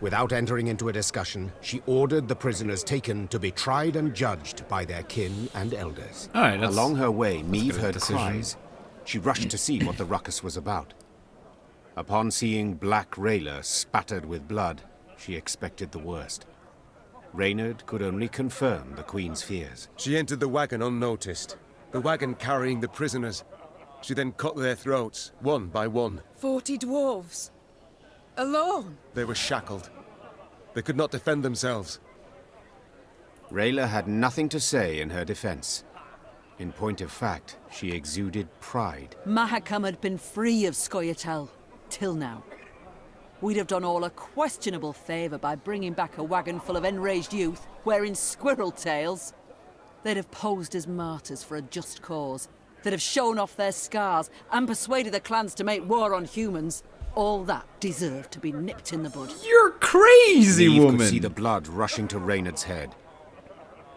Without entering into a discussion, she ordered the prisoners taken to be tried and judged by their kin and elders. All right, Along her way, a Neve good heard decision. cries. She rushed to see what the ruckus was about. Upon seeing Black Rayla spattered with blood, she expected the worst. Reynard could only confirm the Queen's fears. She entered the wagon unnoticed. The wagon carrying the prisoners. She then cut their throats, one by one. 40 dwarves. Alone. They were shackled. They could not defend themselves. Rayla had nothing to say in her defense. In point of fact, she exuded pride. Mahakam had been free of Scoia'tael, till now. We'd have done all a questionable favour by bringing back a wagon full of enraged youth wearing squirrel tails. They'd have posed as martyrs for a just cause. They'd have shown off their scars and persuaded the clans to make war on humans. All that deserved to be nipped in the bud. You're crazy, Neve woman! could see the blood rushing to Reynard's head.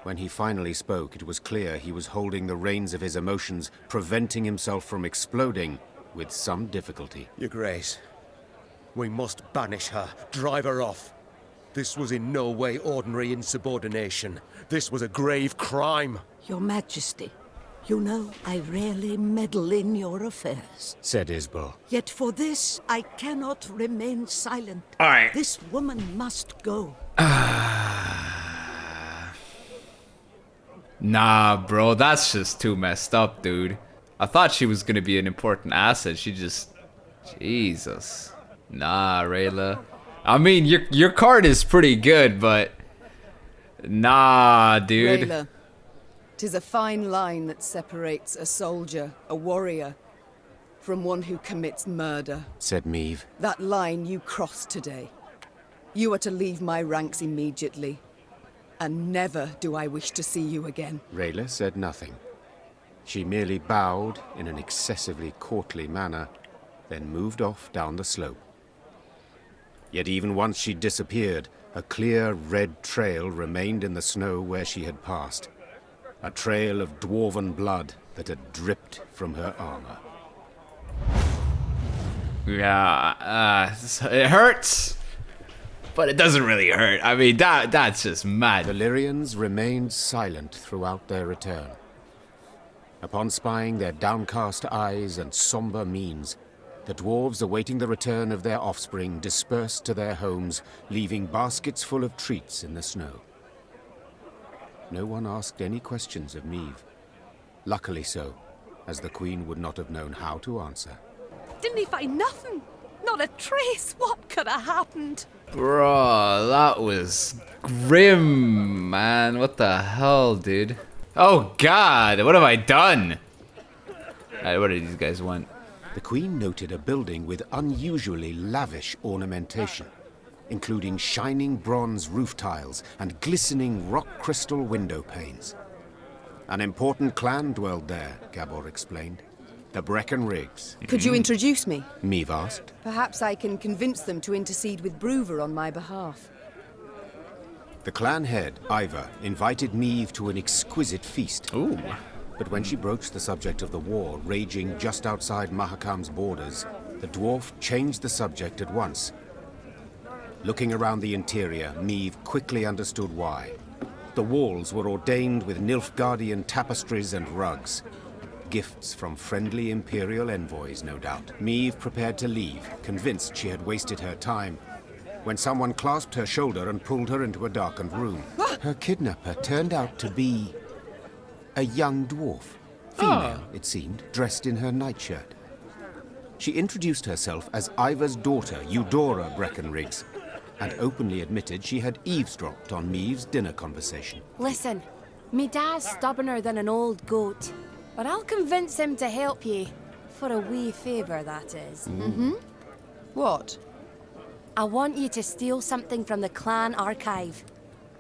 When he finally spoke, it was clear he was holding the reins of his emotions, preventing himself from exploding with some difficulty. Your Grace, we must banish her, drive her off. This was in no way ordinary insubordination. This was a grave crime. Your Majesty, you know I rarely meddle in your affairs. Said Isbel. Yet for this, I cannot remain silent. All right. This woman must go. Nah, bro, that's just too messed up, dude. I thought she was gonna be an important asset. She just... Jesus. Nah, Rayla. I mean, your card is pretty good, but... Nah, dude. Rayla, 'Tis a fine line that separates a soldier, a warrior, from one who commits murder, said Meave. That line you crossed today. You are to leave my ranks immediately, and never do I wish to see you again. Rayla said nothing. She merely bowed in an excessively courtly manner, then moved off down the slope. Yet even once she disappeared, a clear red trail remained in the snow where she had passed. A trail of dwarven blood that had dripped from her armor. Yeah, it hurts, but it doesn't really hurt. I mean, that's just mad. Valyrians remained silent throughout their return. Upon spying their downcast eyes and somber means, the dwarves awaiting the return of their offspring dispersed to their homes, leaving baskets full of treats in the snow. No one asked any questions of Meave. Luckily so, as the Queen would not have known how to answer. Didn't he find nothing? Not a trace. What could have happened? Bro, that was grim, man. What the hell, dude? Oh God, what have I done? Where did these guys want? The Queen noted a building with unusually lavish ornamentation, including shining bronze roof tiles and glistening rock crystal window panes. An important clan dwelled there, Gabor explained. The Breckenrigs. Could you introduce me? Meave asked. Perhaps I can convince them to intercede with Bruver on my behalf. The clan head, Iva, invited Meave to an exquisite feast. Ooh. But when she broached the subject of the war raging just outside Mahakam's borders, the dwarf changed the subject at once. Looking around the interior, Meave quickly understood why. The walls were ordained with Nilfgaardian tapestries and rugs. Gifts from friendly Imperial envoys, no doubt. Meave prepared to leave, convinced she had wasted her time, when someone clasped her shoulder and pulled her into a darkened room. Her kidnapper turned out to be a young dwarf. Female, it seemed, dressed in her nightshirt. She introduced herself as Iva's daughter, Eudora Breckenrigs, and openly admitted she had eavesdropped on Meave's dinner conversation. Listen, me dad's stubborner than an old goat, but I'll convince him to help ye. For a wee favour, that is. Mm-hmm. What? I want you to steal something from the clan archive.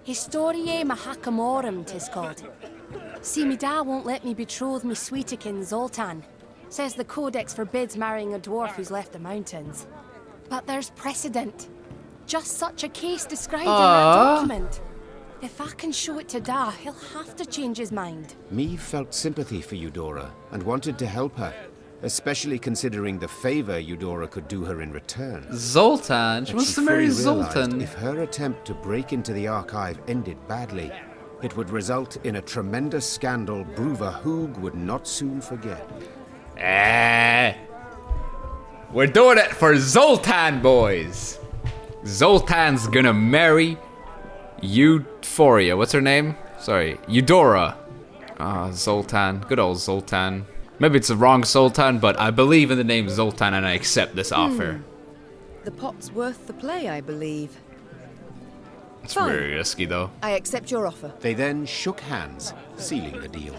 Historiae Mahakamorum, 'tis called. See, me dad won't let me betroth me sweetekin Zoltan. Says the codex forbids marrying a dwarf who's left the mountains. But there's precedent. Just such a case described in that document. If I can show it to Dad, he'll have to change his mind. Meave felt sympathy for Eudora and wanted to help her, especially considering the favor Eudora could do her in return. Zoltan? She wants to marry Zoltan. If her attempt to break into the archive ended badly, it would result in a tremendous scandal Bruver Hoog would not soon forget. We're doing it for Zoltan, boys. Zoltan's gonna marry Euphoria. What's her name? Sorry, Eudora. Zoltan. Good old Zoltan. Maybe it's the wrong Zoltan, but I believe in the name Zoltan and I accept this offer. The pot's worth the play, I believe. It's Fine. very risky, though. I accept your offer. They then shook hands, sealing the deal.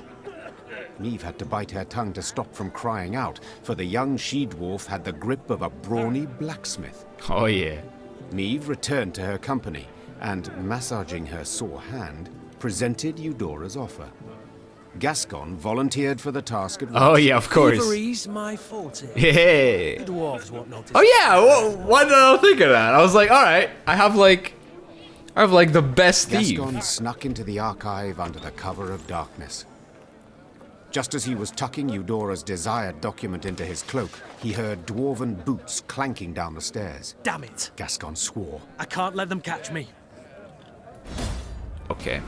Meave had to bite her tongue to stop from crying out, for the young she-dwarf had the grip of a brawny blacksmith. Oh, yeah. Meave returned to her company, and, massaging her sore hand, presented Eudora's offer. Gascon volunteered for the task at once. Oh, yeah, of course. Thievery's my forte. Yeah. The dwarves won't notice. Oh, yeah. Why did I think of that? I was like, all right, I have like the best thief. Gascon snuck into the archive under the cover of darkness. Just as he was tucking Eudora's desired document into his cloak, he heard dwarven boots clanking down the stairs. Damn it! Gascon swore. I can't let them catch me. Okay.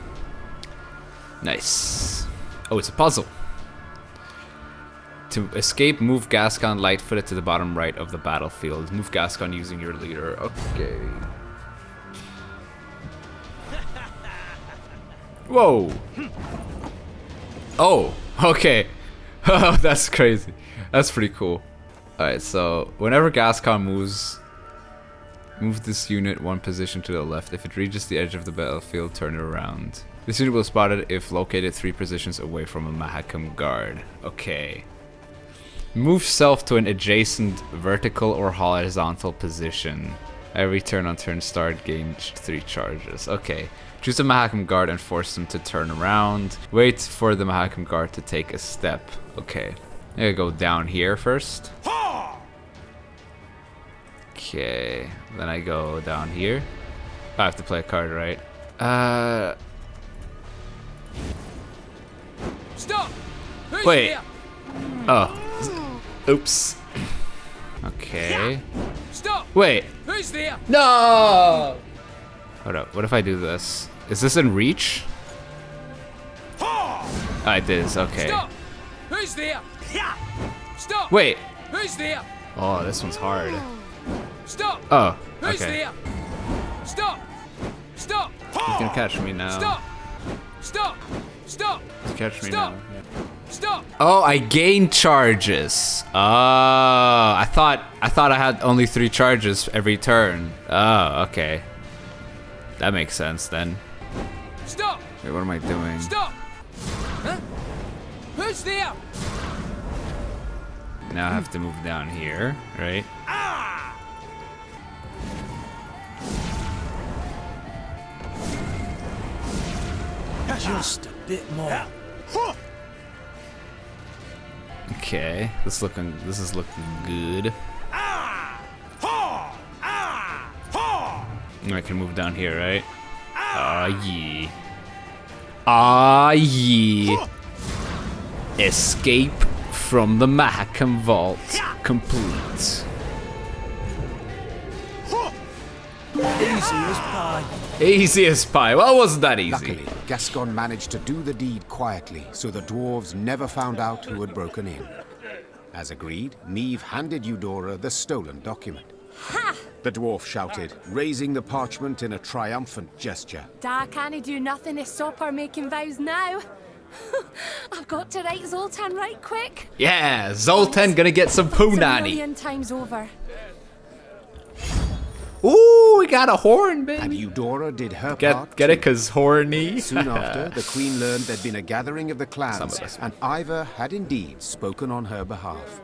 Nice. Oh, it's a puzzle. To escape, move Gascon light-footed to the bottom right of the battlefield. Move Gascon using your leader. Okay. Whoa. Oh, okay. Oh, that's crazy. That's pretty cool. Alright, so whenever Gascon moves, move this unit one position to the left. If it reaches the edge of the battlefield, turn it around. This unit will be spotted if located 3 positions away from a Mahakam guard. Okay. Move self to an adjacent vertical or horizontal position. Every turn on turn start, gain 3 charges. Okay. Choose a Mahakam guard and force them to turn around. Wait for the Mahakam guard to take a step. Okay. I'm gonna go down here first. Okay. Then I go down here. I have to play a card, right? Stop! Who's Wait. there? Oh. Oops. Okay. Stop! Wait. Who's there? No! Hold up. What if I do this? Is this in reach? Oh, it is. Okay. Stop! Who's there? Stop! Wait. Who's there? Oh, this one's hard. Stop! Oh, Who's okay. there? Stop! Stop! He's gonna catch me now. Stop! Stop! Stop! He's catch me Stop! now. Yeah. Stop! Oh, I gain charges. Oh, I thought I had only 3 charges every turn. Oh, okay. That makes sense then. Stop! Wait, what am I doing? Stop! Huh? Who's there? Now I have to move down here, right? Just a bit more. Okay, this is looking good. I can move down here, right? Ah, yeah. Ah, yeah. Escape from the Mahakam Vault complete. Easy as pie. Easy as pie. Well, it wasn't that easy. Luckily, Gascon managed to do the deed quietly, so the dwarves never found out who had broken in. As agreed, Neve handed Eudora the stolen document. Ha! The dwarf shouted, raising the parchment in a triumphant gesture. Da can't do nothing to stop her making vows now. I've got to write Zoltan right quick. Yeah, Zoltan gonna get some It's a punani. million times over. Ooh, we got a horn, baby. And Eudora did her part. Get it, cause horny. Soon after, the queen learned there'd been a gathering of the clans, and Ivor had indeed spoken on her behalf.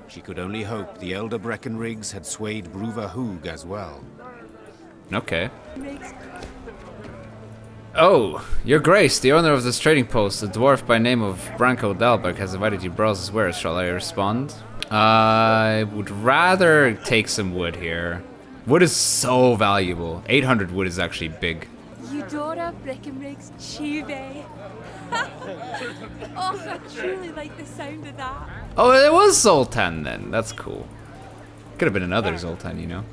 She could only hope the elder Breckenriggs had swayed Bruva Hoog as well. Okay. Oh, Your Grace, the owner of this trading post, a dwarf by name of Branko Dalberg, has invited you to browse his wares. Shall I respond? I would rather take some wood here. Wood is so valuable. 800 wood is actually big. Eudora Breckenriggs Chive. Oh, I truly like the sound of that. Oh, it was Zoltan then. That's cool. Could have been another Zoltan, you know.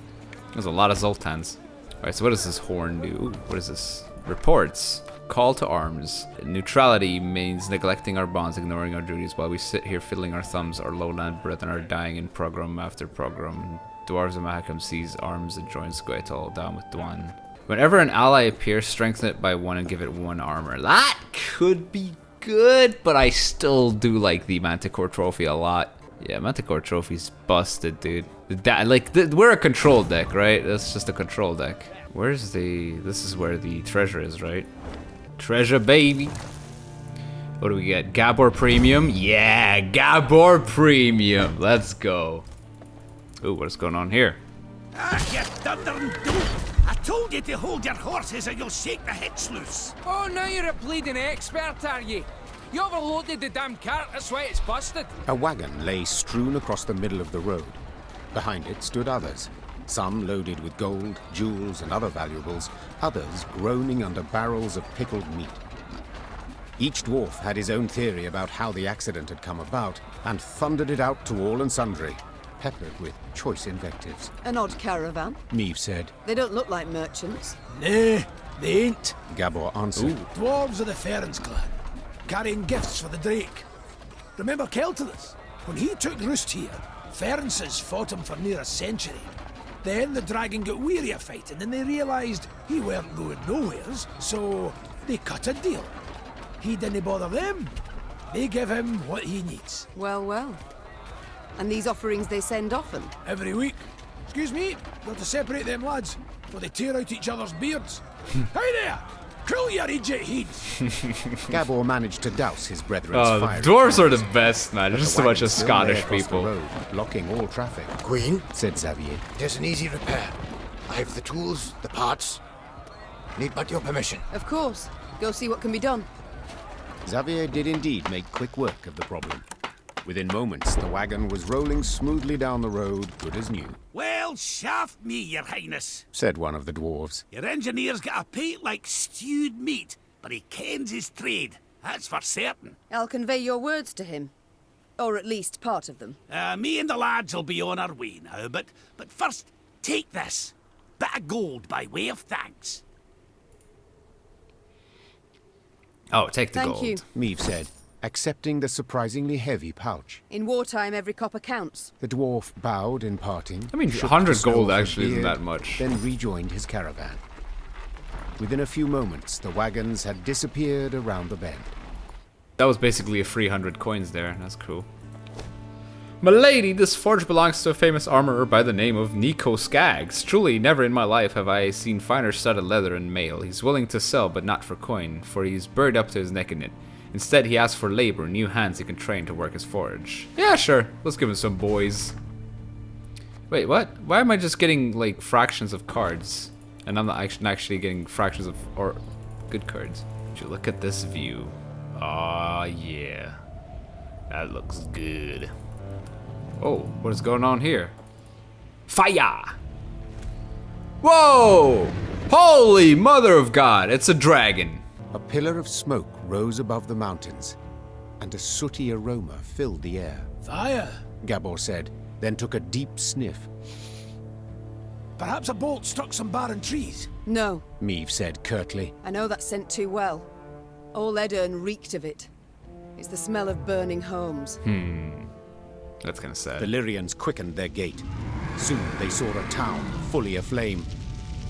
There's a lot of Zoltans. Alright, so what does this horn do? Ooh, what is this? Reports. Call to arms. Neutrality means neglecting our bonds, ignoring our duties while we sit here fiddling our thumbs. Our lowland brethren are dying in program after program. Dwarves and Mahakam seize arms and join Squatal down with Dwan. Whenever an ally appears, strengthen it by 1 and give it 1 armor. That could be good, but I still do like the Manticore trophy a lot. Yeah, Manticore trophy's busted, dude. We're a control deck, right? That's just a control deck. Where's the... This is where the treasure is, right? Treasure, baby. What do we get? Gabor Premium? Yeah, Gabor Premium. Let's go. Ooh, what's going on here? Ah, you thundering dope! I told you to hold your horses or you'll shake the hitch loose. Oh, now you're a bleeding expert, are you? You overloaded the damn cart, that's why it's busted. A wagon lay strewn across the middle of the road. Behind it stood others, some loaded with gold, jewels, and other valuables, others groaning under barrels of pickled meat. Each dwarf had his own theory about how the accident had come about, and thundered it out to all and sundry, peppered with choice invectives. An odd caravan. Neve said. They don't look like merchants. Nah, they ain't. Gabor answered. Dwarves of the Ferens clan, carrying gifts for the Drake. Remember Keltilus? When he took roost here, Ferences fought him for near a century. Then the dragon got weary of fighting and they realised he weren't going nowheres, so they cut a deal. He didn't bother them. They give him what he needs. Well, well. And these offerings they send often? Every week. Excuse me, got to separate them lads, or they tear out each other's beards. Hey there! Cool your idiot head! Gabor managed to douse his brethren's Oh, the fire. dwarves are the best, man. They're But just the a bunch wagon of still Scottish lay across the people. road, blocking all traffic. Queen, said Xavier. there's an easy repair. I have the tools, the parts. Need but your permission. Of course. Go see what can be done. Xavier did indeed make quick work of the problem. Within moments, the wagon was rolling smoothly down the road, good as new, Well, shaft me, your highness. said one of the dwarves. Your engineer's got a pate like stewed meat, but he kens his trade. That's for certain. I'll convey your words to him. Or at least part of them. Me and the lads will be on our way now, but first, take this. Bit of gold by way of thanks. Oh, take the Thank gold. you. Meave said, accepting the surprisingly heavy pouch. In wartime, every copper counts. The dwarf bowed in parting. I mean, shook 100 the snow gold off his actually isn't beard, that much. Then rejoined his caravan. Within a few moments, the wagons had disappeared around the bend. That was basically a free 100 coins there. That's cool. Milady, this forge belongs to a famous armorer by the name of Nico Skaggs. Truly, never in my life have I seen finer studded leather and mail. He's willing to sell, but not for coin, for he's buried up to his neck in it. Instead, he asks for labor, new hands he can train to work his forge. Yeah, sure. Let's give him some boys. Wait, what? Why am I just getting, like, fractions of cards? And I'm not actually getting fractions of, or good cards. Would you look at this view? Aw, yeah. That looks good. Oh, what is going on here? Fire! Whoa! Holy mother of God, it's a dragon. A pillar of smoke rose above the mountains, and a sooty aroma filled the air. Fire! Gabor said, then took a deep sniff. Perhaps a bolt struck some barren trees. No, Meave said curtly. I know that scent too well. All Edirne reeked of it. It's the smell of burning homes. That's kind of sad. The Lyrians quickened their gait. Soon they saw a town fully aflame,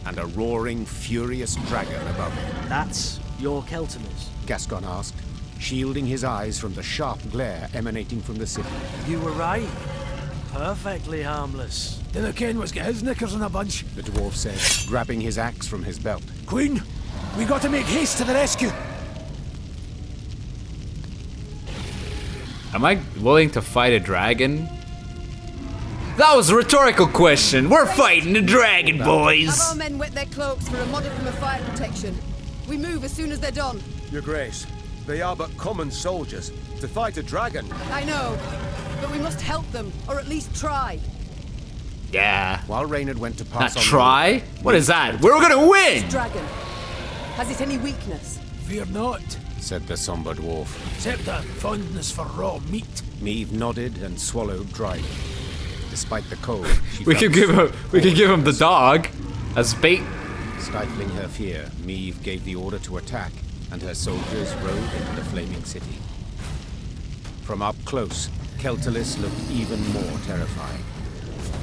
and a roaring, furious dragon above it. That's your Keltiners? Gascon asked, shielding his eyes from the sharp glare emanating from the city. You were right. Perfectly harmless. Dinna ken what's got his knickers in a bunch. The dwarf said, grabbing his axe from his belt. Queen, we got to make haste to the rescue. Am I willing to fight a dragon? That was a rhetorical question. We're fighting a dragon, Have boys. our men wet their cloaks for a modicum of fire protection. We move as soon as they're done. Your Grace, they are but common soldiers. To fight a dragon. I know, but we must help them, or at least try. Yeah. While Reynard went to Not pass on try? What is that? We're gonna win! This dragon, has it any weakness? Fear not, said the somber dwarf. except a fondness for raw meat. Meave nodded and swallowed dryly. Despite the cold, she We felt could give him the dog as bait. Stifling her fear, Meave gave the order to attack, and her soldiers rode into the flaming city. From up close, Keltalis looked even more terrifying.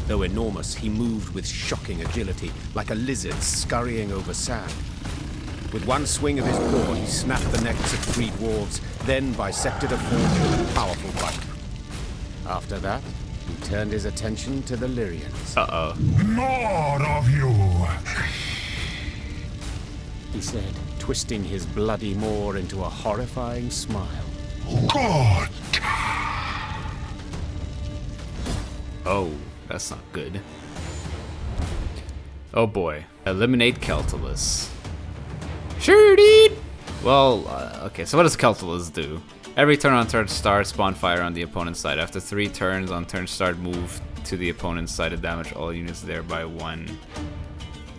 Though enormous, he moved with shocking agility, like a lizard scurrying over sand. With one swing of his paw, he snapped the necks of 3 dwarves, then bisected a forge with a powerful bite. After that, he turned his attention to the Lyrians. Uh-oh. More of you! He said, twisting his bloody maw into a horrifying smile. God! Oh, that's not good. Oh boy. Eliminate Keltalis. Sure, dude! Well, okay, so what does Keltalis do? Every turn on turn start, spawn fire on the opponent's side. After 3 turns on turn start, move to the opponent's side to damage all units there by 1.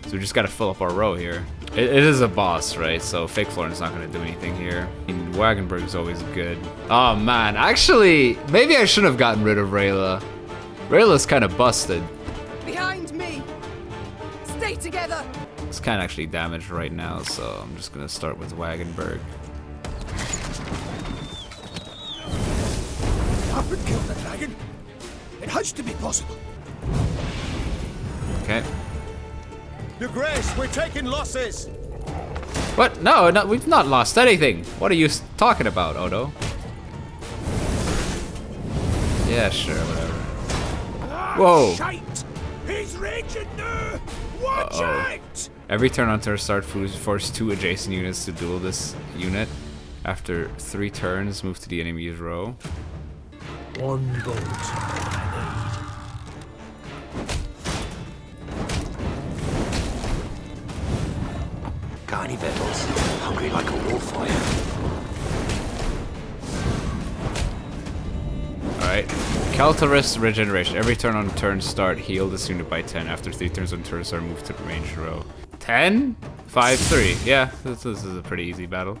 So we just gotta fill up our row here. It is a boss, right? So Fake Florin's not gonna do anything here. I mean, Wagenburg is always good. Oh man, actually, maybe I shouldn't have gotten rid of Rayla. Rayla's kind of busted. Behind me! Stay together! It's kind of actually damaged right now, so I'm just gonna start with Wagenburg. I would kill the dragon. It has to be possible. Okay. Your Grace, we're taking losses! What? No, we've not lost anything. What are you talking about, Odo? Yeah, sure, whatever. Whoa. Shite! He's raging now! Watch out! Every turn on turn start, force 2 adjacent units to duel this unit. After 3 turns, move to the enemy's row. One bolt. Got any victuals? Hungry like a wolf for you. Alright. Caltarus regeneration. Every turn on turn start, heal this unit by 10. After 3 turns on turn start, move to the ranged row. 10? 5, 3. Yeah, this is a pretty easy battle.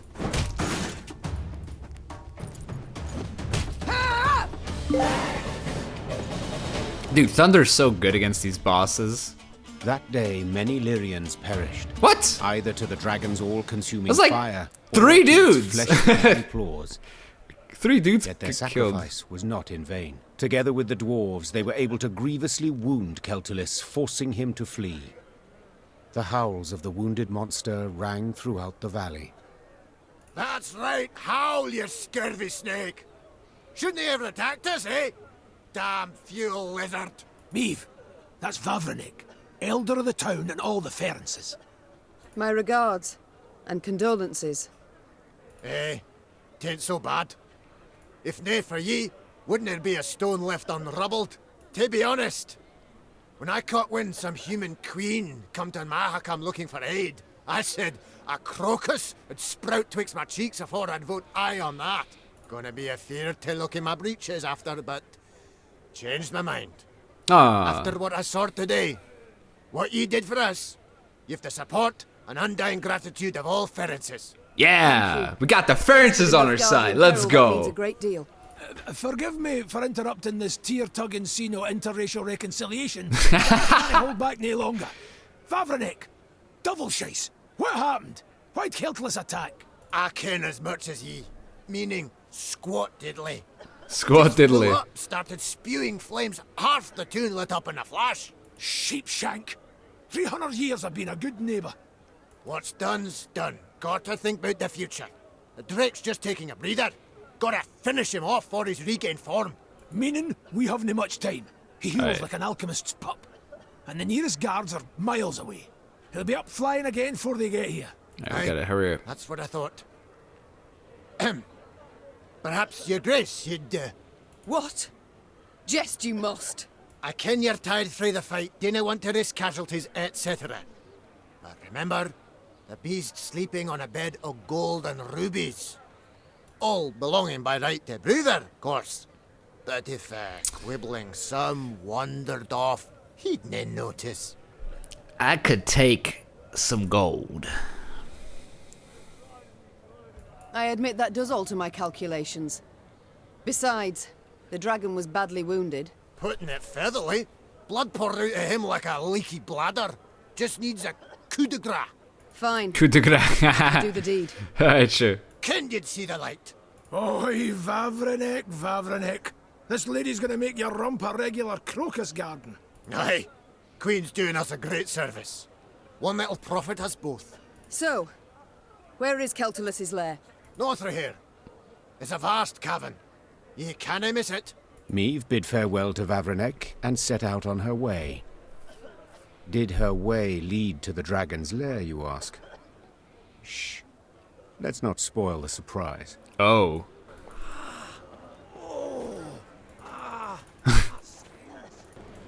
Dude, Thunder's so good against these bosses. That day, many Lyrians perished. What? Either to the dragon's all-consuming That's like fire, 3 or to its dudes. fleshy claws. 3 dudes Yet their killed. sacrifice was not in vain. Together with the dwarves, they were able to grievously wound Keltalis, forcing him to flee. The howls of the wounded monster rang throughout the valley. That's right, howl, you scurvy snake! Shouldn't they ever attacked us, eh? Damn fuel lizard! Meave, that's Vavrenik, elder of the town and all the Ferences. My regards and condolences. Eh, tain't so bad. If nae for ye, wouldn't there be a stone left unrubbled? To be honest, when I caught wind some human queen come to Mahakam looking for aid, I said a crocus would sprout twixt my cheeks afore I'd vote aye on that. Gonna be a fear to look in my breeches after, but changed my mind. After what I saw today, what ye did for us, you've the support and undying gratitude of all Ferences. Yeah, we got the Ferences on our side. Let's Means a go. great deal. Forgive me for interrupting this tear-tugging scene of interracial reconciliation. I can't hold back no longer. Vavrenik, double shice. What happened? Why'd Keltalis attack? I ken as much as ye, meaning squat diddly. Squat Just flew diddly. up, started spewing flames, half the town lit up in a flash. Sheepshank. 300 years I've been a good neighbour. What's done's done. Got to think about the future. The Drake's just taking a breather. Gotta finish him off for he's regained form. Meaning we haven't much time. He heals Aye. like an alchemist's pup. And the nearest guards are miles away. He'll be up flying again before they get here. Yeah, we gotta hurry up. That's what I thought. Perhaps, Your Grace, you'd, What? Jest you must. I ken you're tired through the fight, dinna want to risk casualties, etc. But remember, the beast's sleeping on a bed of gold and rubies. All belonging by right to Bruther, of course. But if quibbling some wandered off, he'd nae notice. I could take some gold. I admit that does alter my calculations. Besides, the dragon was badly wounded. Putting it featherly, blood poured out of him like a leaky bladder. Just needs a coup de grace. Fine. Coup de grace. Do the deed. Alright, sure. Ken you'd see the light. Oi, Vavrenik, Vavrenik. This lady's gonna make your rump a regular crocus garden. Aye, Queen's doing us a great service. One that'll profit us both. So, where is Keltalis' lair? North of here. It's a vast cavern. Ye canna miss it. Meave bid farewell to Vavrenek and set out on her way. Did her way lead to the dragon's lair, you ask? Shh. Let's not spoil the surprise. Oh.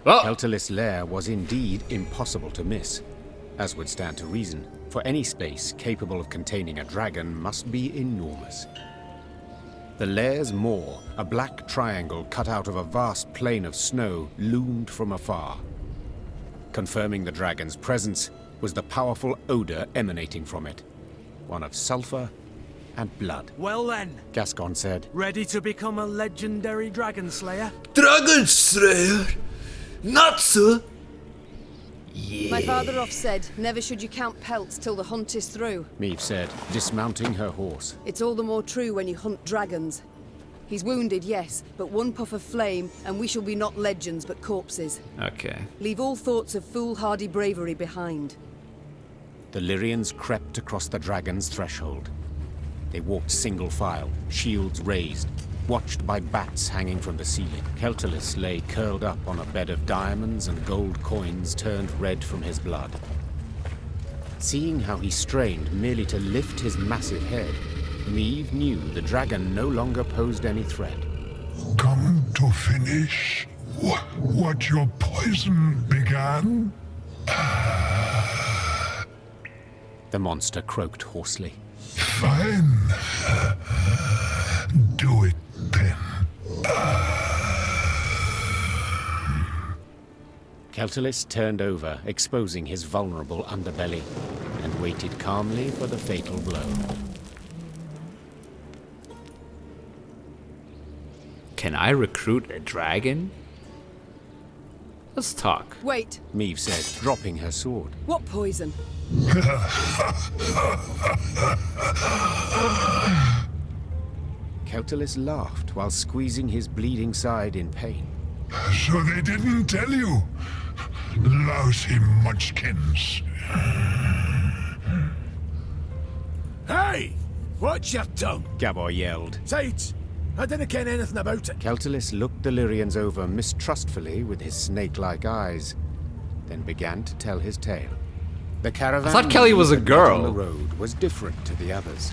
Well, Keltalis' lair was indeed impossible to miss, as would stand to reason, for any space capable of containing a dragon must be enormous. The lair's maw, a black triangle cut out of a vast plain of snow, loomed from afar. Confirming the dragon's presence was the powerful odor emanating from it, one of sulfur and blood. Well then, Gascon said, ready to become a legendary dragon slayer? Dragon Slayer? Not so. My father oft said, never should you count pelts till the hunt is through. Meave said, dismounting her horse. It's all the more true when you hunt dragons. He's wounded, yes, but one puff of flame, and we shall be not legends, but corpses. Okay. Leave all thoughts of foolhardy bravery behind. The Lyrians crept across the dragon's threshold. They walked single file, shields raised, watched by bats hanging from the ceiling. Keltalis lay curled up on a bed of diamonds and gold coins turned red from his blood. Seeing how he strained merely to lift his massive head, Meve knew the dragon no longer posed any threat. Come to finish what your poison began? The monster croaked hoarsely. Fine. Do it then. Keltalis turned over, exposing his vulnerable underbelly, and waited calmly for the fatal blow. Can I recruit a dragon? Let's talk. Wait, Meve said, dropping her sword. what poison? Keltalis laughed while squeezing his bleeding side in pain. So they didn't tell you? Lousy munchkins. Hey! Watch your tongue! Gabor yelled. Sides! I didn't ken anything about it. Keltalis looked the Lyrians over mistrustfully with his snake-like eyes, then began to tell his tale. The caravan I thought Kelly was a girl. on the road was different to the others.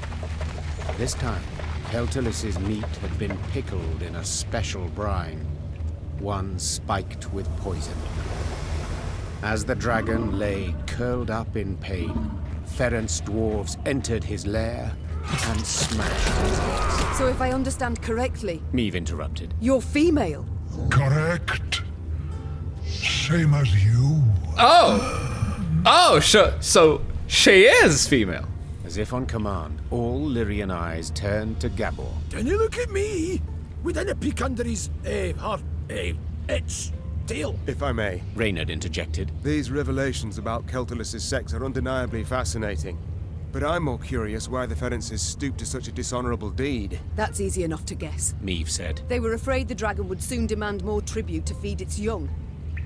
This time, Keltalis's meat had been pickled in a special brine, one spiked with poison. As the dragon lay curled up in pain, Ferenc dwarves entered his lair and smashed his head. So if I understand correctly, Meve interrupted. you're female. Correct. Same as you. Oh, so she is female. As if on command, all Lyrian eyes turned to Gabor. Can you look at me? We didn't peek under his, its tail. If I may, Reynard interjected. These revelations about Keltalis's sex are undeniably fascinating. But I'm more curious why the Ferences stooped to such a dishonorable deed. That's easy enough to guess. Meve said. They were afraid the dragon would soon demand more tribute to feed its young,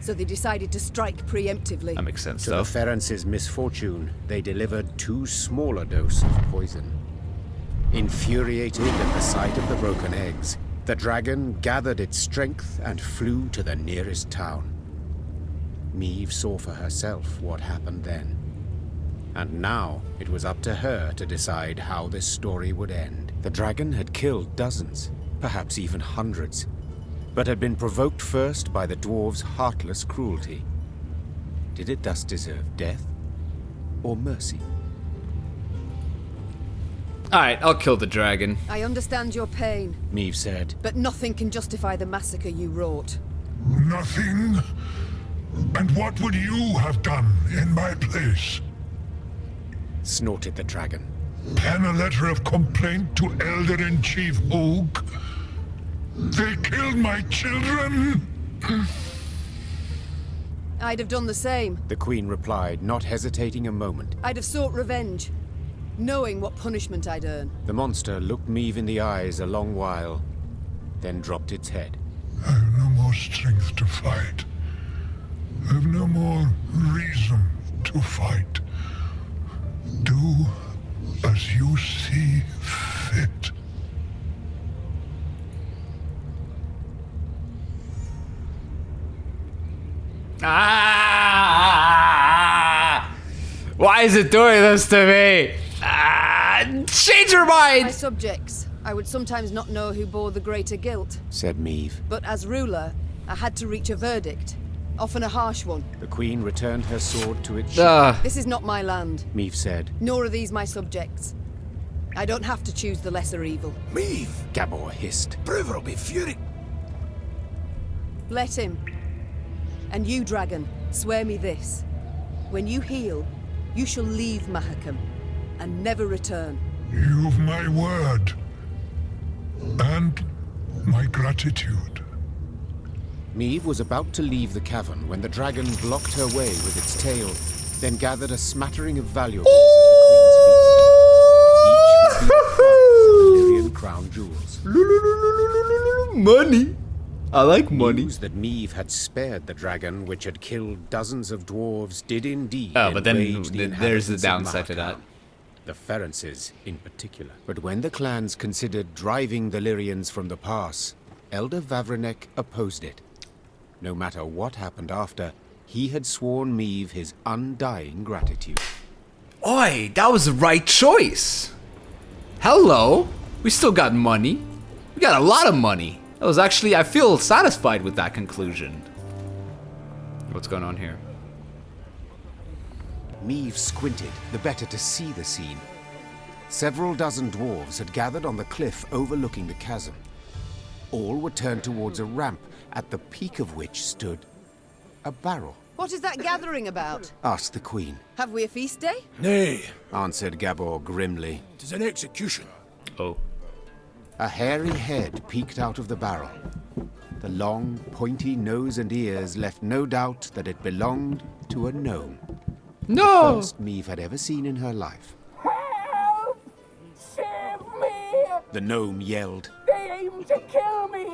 so they decided to strike preemptively. That makes sense, To though. the Ferences' misfortune, they delivered 2 smaller doses of poison. Infuriated at the sight of the broken eggs, the dragon gathered its strength and flew to the nearest town. Meve saw for herself what happened then. And now it was up to her to decide how this story would end. The dragon had killed dozens, perhaps even hundreds, but had been provoked first by the dwarves' heartless cruelty. Did it thus deserve death or mercy? Alright, I'll kill the dragon. I understand your pain, Meve said. but nothing can justify the massacre you wrought. Nothing? And what would you have done in my place? Snorted the dragon. Pen a letter of complaint to Elder-in-Chief Hoog? They killed my children? I'd have done the same. The Queen replied, not hesitating a moment. I'd have sought revenge, knowing what punishment I'd earn. The monster looked Meve in the eyes a long while, then dropped its head. I have no more strength to fight. I have no more reason to fight. Do as you see fit. Why is it doing this to me? Change your My mind! subjects, I would sometimes not know who bore the greater guilt. Said Meve. But as ruler, I had to reach a verdict, often a harsh one. The Queen returned her sword to its sheath. This is not my land, Meve said. nor are these my subjects. I don't have to choose the lesser evil. Meve! Gabor hissed. Bruver will be furious. Let him. And you, dragon, swear me this. When you heal, you shall leave Mahakam and never return. You've my word. And my gratitude. Meve was about to leave the cavern when the dragon blocked her way with its tail, then gathered a smattering of valuables at the Queen's feet. Each would be the price of Illyrian crown jewels. Money. I like money. News that Meve had spared the dragon, which had killed dozens of dwarves, did indeed But then enrage the there's the inhabitants of downside to that. Mahakam, the Ferences in particular. But when the clans considered driving the Lyrians from the pass, Elder Vavrenek opposed it. No matter what happened after, he had sworn Meve his undying gratitude. Oi, that was the right choice. Hello. We still got money. We got a lot of money. That was actually, I feel satisfied with that conclusion. What's going on here? Meave squinted, the better to see the scene. Several dozen dwarves had gathered on the cliff overlooking the chasm. All were turned towards a ramp, at the peak of which stood a barrel. What is that gathering about? Asked the queen. Have we a feast day? Nay, Answered Gabor grimly. 'tis an execution. Oh. A hairy head peeked out of the barrel. The long, pointy nose and ears left no doubt that it belonged to a gnome. No! The first Meave had ever seen in her life. Help! Save me! The gnome yelled. They aim to kill me!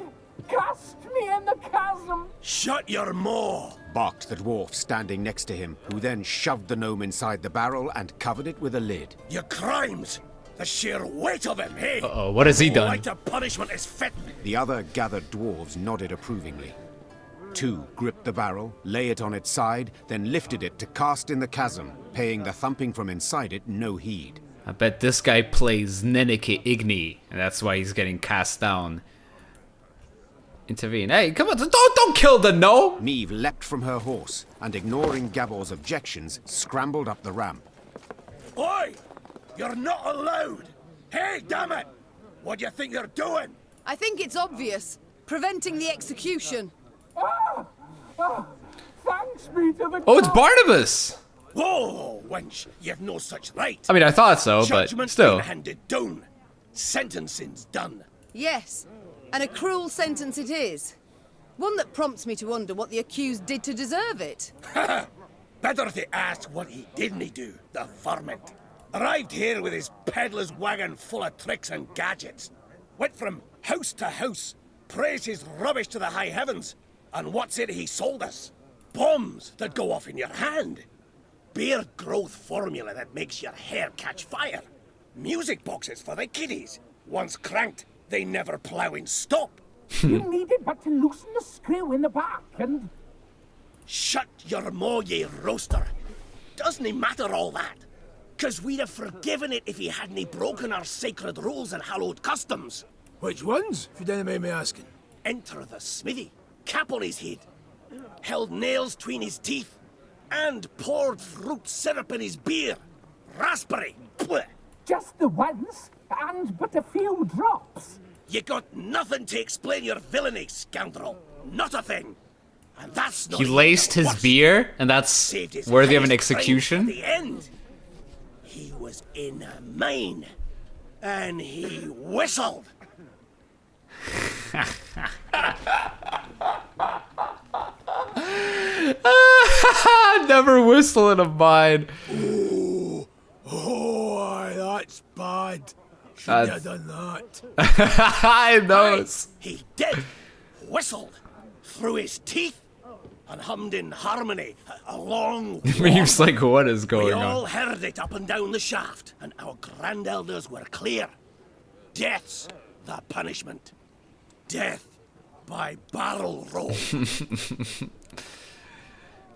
Cast me in the chasm! Shut your maw! Barked the dwarf standing next to him, who then shoved the gnome inside the barrel and covered it with a lid. Your crimes! The sheer weight of him, hey? Uh-oh, what has he done? Right to punishment is fit. The other gathered dwarves nodded approvingly. Two gripped the barrel, lay it on its side, then lifted it to cast in the chasm, paying the thumping from inside it no heed. I bet this guy plays Neneke Igni, and that's why he's getting cast down. Intervene. Hey, come on, don't kill the gnome! Meave leapt from her horse, and ignoring Gabor's objections, scrambled up the ramp. Oi! You're not allowed! Hey, damn it! What do you think you're doing? I think it's obvious. Preventing the execution. Thanks be to the Oh, it's Barnabas! Whoa, wench, you've no such right. I mean, I thought so, but Judgment's still. been handed down. Sentencing's done. Yes, and a cruel sentence it is. One that prompts me to wonder what the accused did to deserve it. Better to ask what he didn't do, the varmint. Arrived here with his peddler's wagon full of tricks and gadgets. Went from house to house, praised his rubbish to the high heavens. And what's it he sold us? Bombs that go off in your hand. Beard growth formula that makes your hair catch fire. Music boxes for the kiddies. Once cranked, they never plough in stop. You needed but to loosen the screw in the back and... Shut your maw, ye roaster. Doesn't it matter all that? 'Cause we'd have forgiven it if he hadn't broken our sacred rules and hallowed customs. Which ones, if you don't mind me asking? Enter the smithy, cap on his head, held nails between his teeth, and poured fruit syrup in his beer. Raspberry. Blech. Just the once, and but a few drops. You got nothing to explain your villainy, scoundrel. Not a thing. And that's not He even laced the his worst. beer, and that's Saved his worthy of an highest crime execution? at the end. He was in a mine, and he whistled. Never whistle in a mine. Ooh. Oh, aye, that's bad. Shouldn't have done that. I know. Aye, he did. Whistled through his teeth and hummed in harmony a long Meeves like, what is We going all on? heard it up and down the shaft, and our grandelders were clear. Death's the punishment. Death by barrel roll.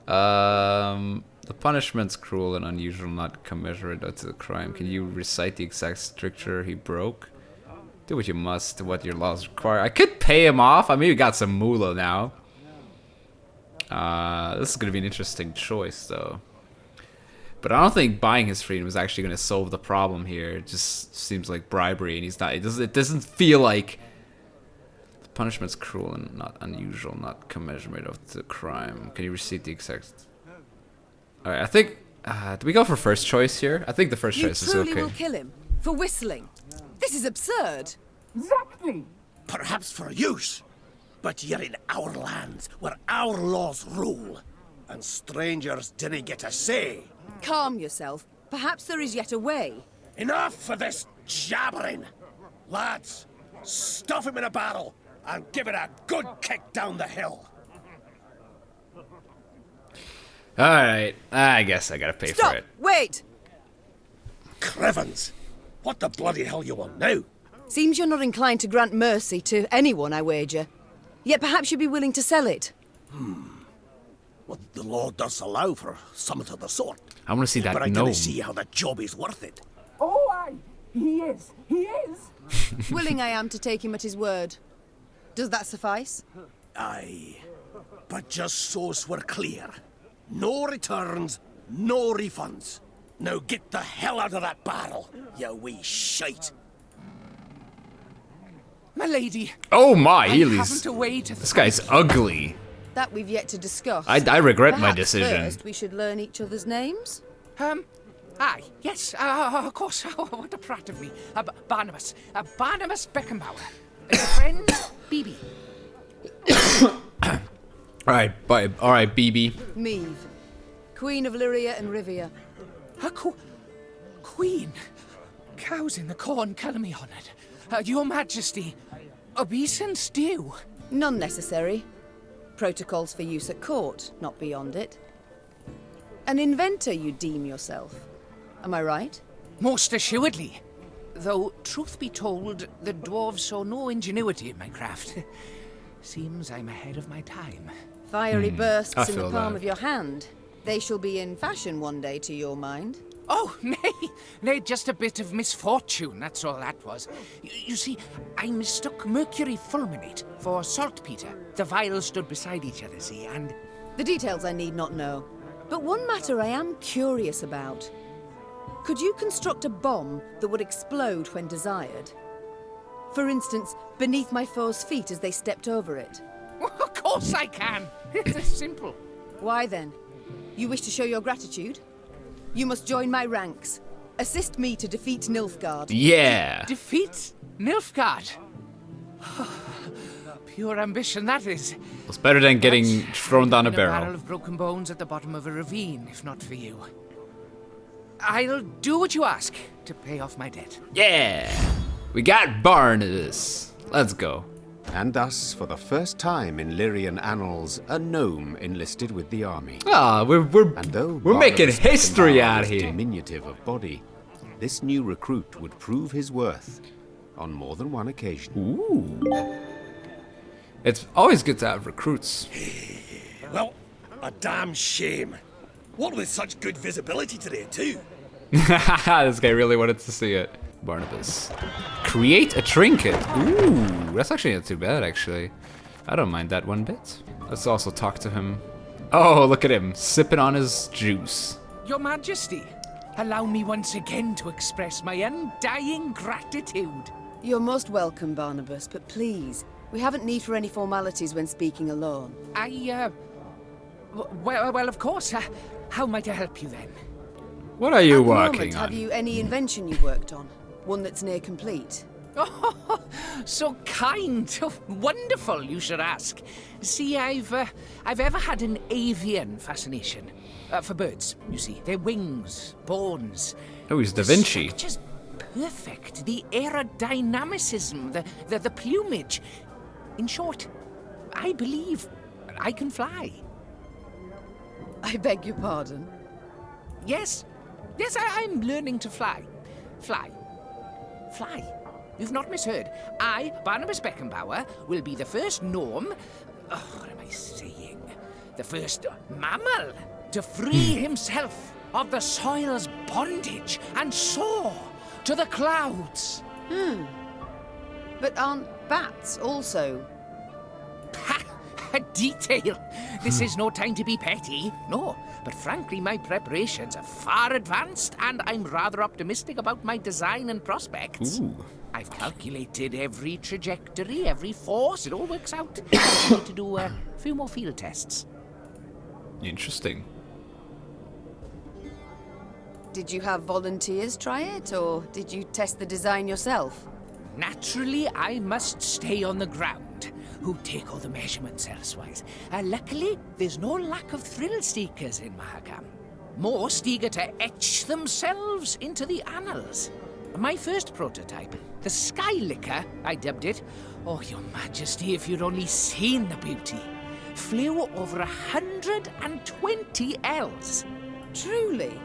The punishment's cruel and unusual, not commensurate to the crime. Can you recite the exact stricture he broke? Do what you must, what your laws require. I could pay him off. I mean, we got some moolah now. This is gonna be an interesting choice, though. But I don't think buying his freedom is actually gonna solve the problem here. It just seems like bribery, and he's not. It doesn't feel like the punishment's cruel and not unusual, not commensurate of the crime. Can you recite the exact? All right, I think. Do we go for first choice here? I think the first You choice is truly okay. will kill him for whistling. This is absurd. Exactly. Perhaps for use, but you're in our lands where our laws rule, and strangers didn't get a say. Calm yourself. Perhaps there is yet a way. Enough for this jabbering. Lads, stuff him in a barrel and give it a good kick down the hill. Alright, I guess I gotta pay Stop! for it. Wait! Crevens, what the bloody hell you want now? Seems you're not inclined to grant mercy to anyone, I wager. Yet perhaps you'd be willing to sell it. Well, the law does allow for something of the sort. I want to see that but I gnome. don't see how the job is worth it. Oh, aye, he is. He is. Willing I am to take him at his word. Does that suffice? Aye. But just so's we're clear. No returns, no refunds. Now get the hell out of that barrel, you wee shite. My lady. Oh my, I Healy's. haven't a way to This guy's ugly. That we've yet to discuss. I regret my Perhaps decision. First, we should learn each other's names. Aye, yes, of course. What a prat of me. Barnabas. Barnabas Beckenbauer. As a friend, BB. Alright, bye. Alright, BB. Meve, Queen of Lyria and Rivia. Queen? Cows in the corn, colour me honoured. Your Majesty, obeisance due. None necessary. Protocols for use at court, not beyond it. An inventor, you deem yourself. Am I right? Most assuredly. Though, truth be told, the dwarves saw no ingenuity in my craft. Seems I'm ahead of my time. Fiery bursts I in the feel palm that. of your hand. They shall be in fashion one day, to your mind. Oh, nay, just a bit of misfortune, that's all that was. You see, I mistook mercury fulminate for saltpeter. The vials stood beside each other, see, and... The details I need not know. But one matter I am curious about. Could you construct a bomb that would explode when desired? For instance, beneath my foe's feet as they stepped over it. Of course I can. It's simple. Why then? You wish to show your gratitude? You must join my ranks. Assist me to defeat Nilfgaard. Yeah. Defeat Nilfgaard. Pure ambition, that is. It's better than getting thrown down a In a barrel barrel. of broken bones at the bottom of a ravine, if not for you. I'll do what you ask to pay off my debt. Yeah. We got Barnabas. Let's go. And thus, for the first time in Lyrian annals, a gnome enlisted with the army. Ah, we're making Barnabas history Beckenbauer out was here. diminutive of body, this new recruit would prove his worth on more than one occasion. Ooh. It's always good to have recruits. Well, a damn shame. What with such good visibility today, too. This guy really wanted to see it. Barnabas. Create a trinket. Ooh, that's actually not too bad, actually. I don't mind that one bit. Let's also talk to him. Oh, look at him, sipping on his juice. Your Majesty, allow me once again to express my undying gratitude. You're most welcome, Barnabas, but please, we haven't need for any formalities when speaking alone. Well, of course. How might I help you then? What are you At the working moment, on? have you any invention you've worked on? One that's near complete? Oh, so kind. Oh, wonderful, you should ask. See, I've ever had an avian fascination. For birds, you see. Their wings, bones. Oh, he's Da Vinci. Just perfect. The aerodynamicism, the plumage. In short, I believe I can fly. I beg your pardon? Yes. Yes, I'm learning to fly. Fly. You've not misheard. I, Barnabas Beckenbauer, will be the first gnome... Oh, what am I saying? The first mammal to free himself of the soil's bondage and soar to the clouds. But aren't bats also? A detail. This is no time to be petty. No, but frankly, my preparations are far advanced, and I'm rather optimistic about my design and prospects. Ooh. I've calculated every trajectory, every force. It all works out. I need to do a few more field tests. Interesting. Did you have volunteers try it, or did you test the design yourself? Naturally, I must stay on the ground. Who take all the measurements elsewise. Luckily, there's no lack of thrill-seekers in Mahakam. Most eager to etch themselves into the annals. My first prototype, the Skylicker, I dubbed it. Oh, Your Majesty, if you'd only seen the beauty. Flew over 120 ells. Truly?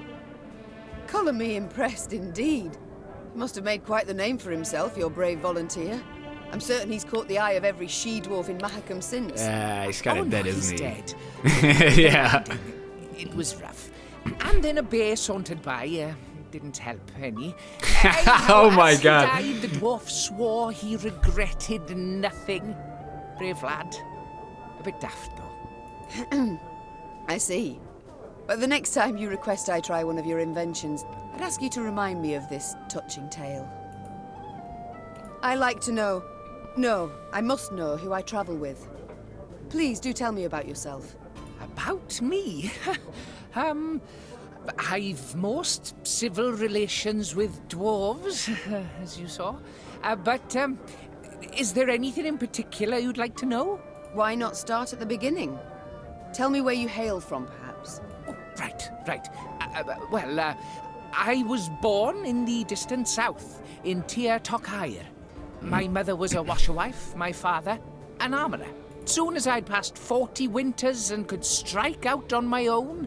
Colour me impressed indeed. Must have made quite the name for himself, your brave volunteer. I'm certain he's caught the eye of every she-dwarf in Mahakam since. He's kind of dead, he's isn't he? dead. Yeah. It was rough. And then a bear sauntered by. Didn't help any. Oh my as God. He died, the dwarf swore he regretted nothing. Brave lad. A bit daft, though. I see. But the next time you request I try one of your inventions, I'd ask you to remind me of this touching tale. I like to know... No, I must know who I travel with. Please do tell me about yourself. About me? I've most civil relations with dwarves, as you saw. But is there anything in particular you'd like to know? Why not start at the beginning? Tell me where you hail from, perhaps. Oh, right. Well, I was born in the distant south, in Tir Tokhair. My mother was a washerwife, my father, an armourer. Soon as I'd passed 40 winters and could strike out on my own,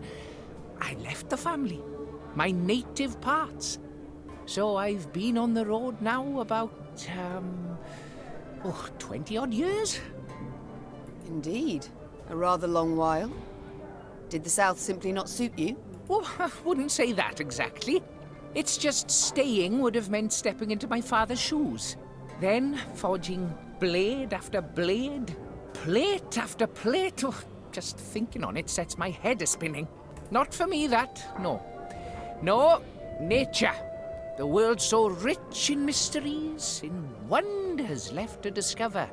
I left the family, my native parts. So I've been on the road now about, 20-odd years. Indeed. A rather long while. Did the south simply not suit you? Oh, I wouldn't say that exactly. It's just staying would have meant stepping into my father's shoes. Then forging blade after blade, plate after plate. Oh, just thinking on it sets my head a-spinning. Not for me, that, no. No, nature. The world so rich in mysteries, in wonders left to discover,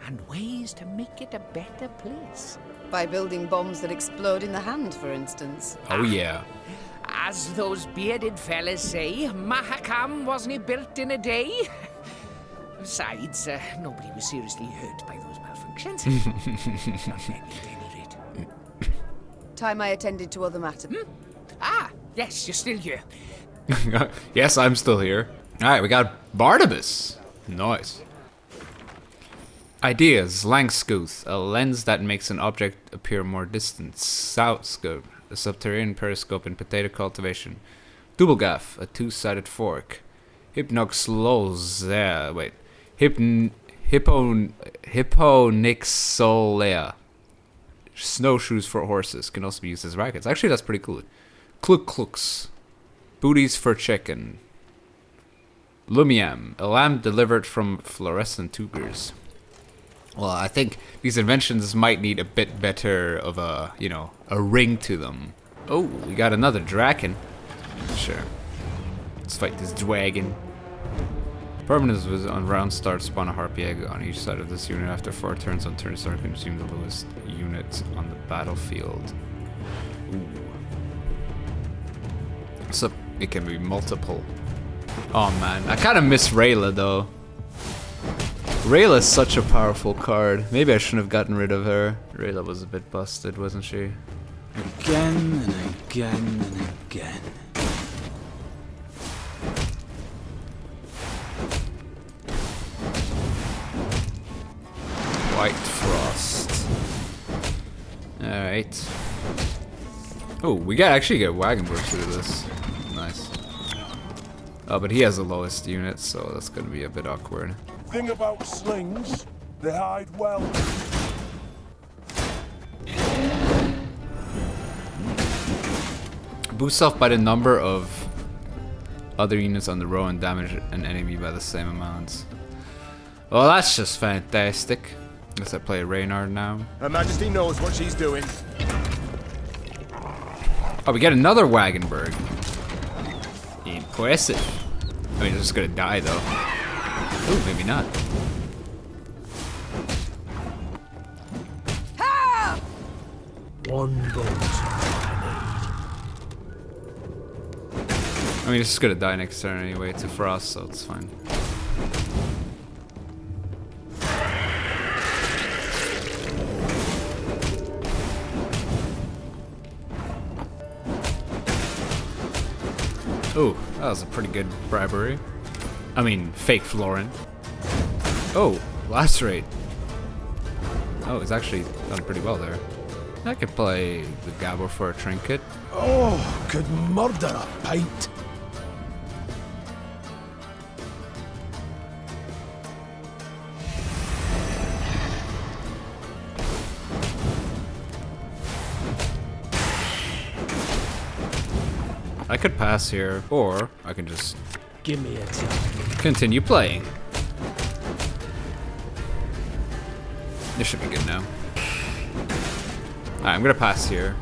and ways to make it a better place. By building bombs that explode in the hand, for instance. Oh, yeah. As those bearded fellas say, Mahakam wasn't built in a day. Besides, nobody was seriously hurt by those malfunctions. Not many, at any rate. Time I attended to other matters. Ah, yes, you're still here. Yes, I'm still here. Alright, we got Barnabas. Nice. Ideas. Langscooth, a lens that makes an object appear more distant. Southscope, a subterranean periscope in potato cultivation. Doublegaff, a two-sided fork. Hipponixolea. Snowshoes for horses. Can also be used as rackets. Actually, that's pretty cool. Cluks. Booties for chicken. Lumiam, a lamp delivered from fluorescent tubers. Well, I think these inventions might need a bit better of a, a ring to them. Oh, we got another dragon. Sure. Let's fight this dragon. Permanence was on round start, spawn a harpy egg on each side of this unit. After 4 turns on turn start, consume the lowest unit on the battlefield. Ooh. So it can be multiple. Oh man, I kind of miss Rayla though. Rayla's such a powerful card. Maybe I shouldn't have gotten rid of her. Rayla was a bit busted, wasn't she? Again and again and again. White Frost. Alright. Oh, we actually get Wagenburg through this. Nice. Oh, but he has the lowest unit, so that's gonna be a bit awkward. Thing about slings, they hide well. Boost off by the number of other units on the row and damage an enemy by the same amount. Well, that's just fantastic. Guess I play Reynard now. Her Majesty knows what she's doing. Oh, we get another Wagenburg. Impressive. I mean, it's just gonna die though. Ooh, maybe not. One bolt. I mean, it's just gonna die next turn anyway to Frost, so it's fine. Ooh, that was a pretty good bribery. I mean, fake Florin. Oh, Lacerate. Oh, he's actually done pretty well there. I could play the Gabor for a trinket. Oh, could murder a pint. could pass here, or I can just Give me a tip. continue playing. This should be good now. Alright, I'm gonna pass here.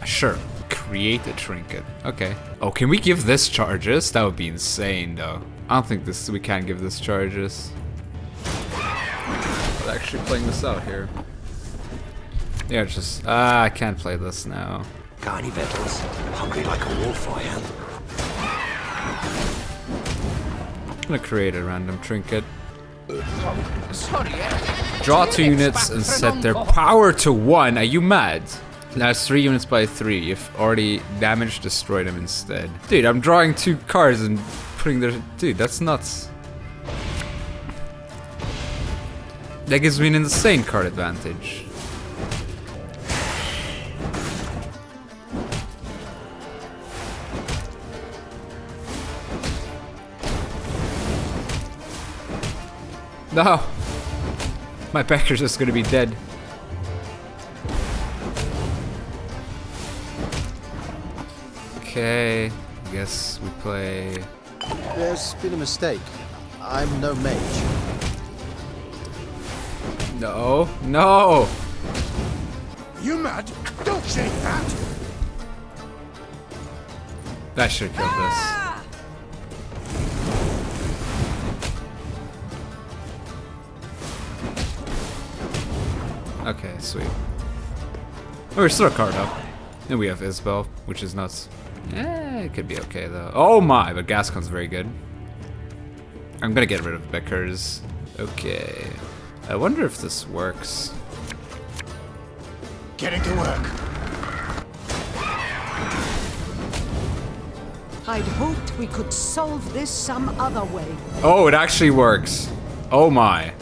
Sure. Create a trinket. Okay. Oh, can we give this charges? That would be insane, though. I don't think we can give this charges. I'm actually playing this out here. Yeah, it's just I can't play this now. Got any victuals? Hungry like a wolf, I am. I'm gonna create a random trinket. Sorry, Draw 2 units and set their power to 1. Are you mad? That's 3 units by 3. You've already damaged, destroyed them instead. Dude, I'm drawing 2 cards and putting their... Dude, that's nuts. That gives me an insane card advantage. No! My Becker's just gonna be dead. Okay, I guess we play... There's been a mistake. I'm no mage. No, no! You mad? Don't say that! I should have killed this. Okay, sweet. Oh, we're still a card up. And we have Isabel, which is nuts. It could be okay though. Oh my, but Gascon's very good. I'm gonna get rid of Becker's. Okay. I wonder if this works. Getting to work. I'd hoped we could solve this some other way. Oh, it actually works. Oh my.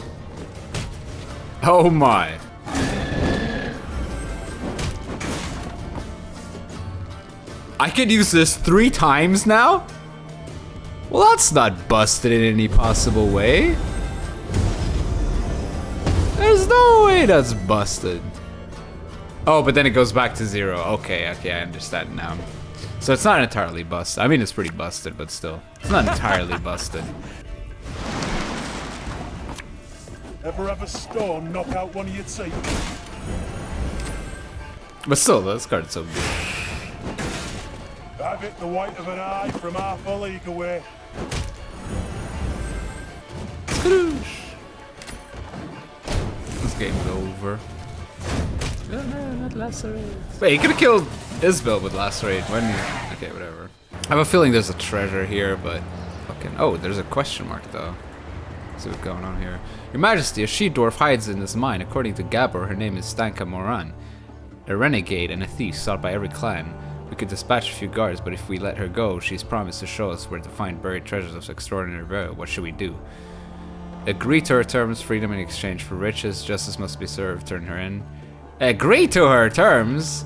Oh my. I could use this 3 times now? Well, that's not busted in any possible way. There's no way that's busted. Oh, but then it goes back to 0. Okay, okay, I understand now. So it's not entirely busted. I mean, it's pretty busted, but still. It's not entirely busted. Ever have a storm knock out one of your teeth? But still, this card's so good. I've hit the white of an eye from half a league away. This game's over. No, no, not lacerate. Wait, he could have killed Isabel with lacerate. When? Okay, whatever. I have a feeling there's a treasure here, but fucking. Oh, there's a question mark though. Let's see what's going on here. Your Majesty, a she-dwarf hides in this mine. According to Gabor, her name is Stanka Moran, a renegade and a thief sought by every clan. We could dispatch a few guards, but if we let her go, she's promised to show us where to find buried treasures of extraordinary value. What should we do? Agree to her terms, freedom in exchange for riches. Justice must be served. Turn her in. Agree to her terms?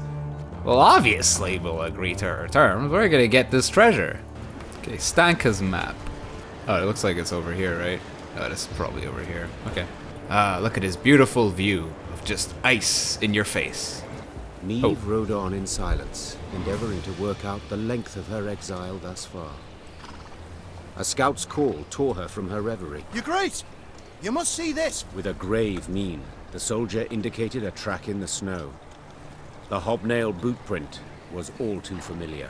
Well, obviously we'll agree to her terms. We're gonna get this treasure. Okay, Stanka's map. Oh, it looks like it's over here, right? Oh, it's probably over here. Okay. Look at his beautiful view of just ice in your face. Neve rode on in silence, endeavoring to work out the length of her exile thus far. A scout's call tore her from her reverie. Your Grace! You must see this! With a grave mien, the soldier indicated a track in the snow. The hobnail boot print was all too familiar.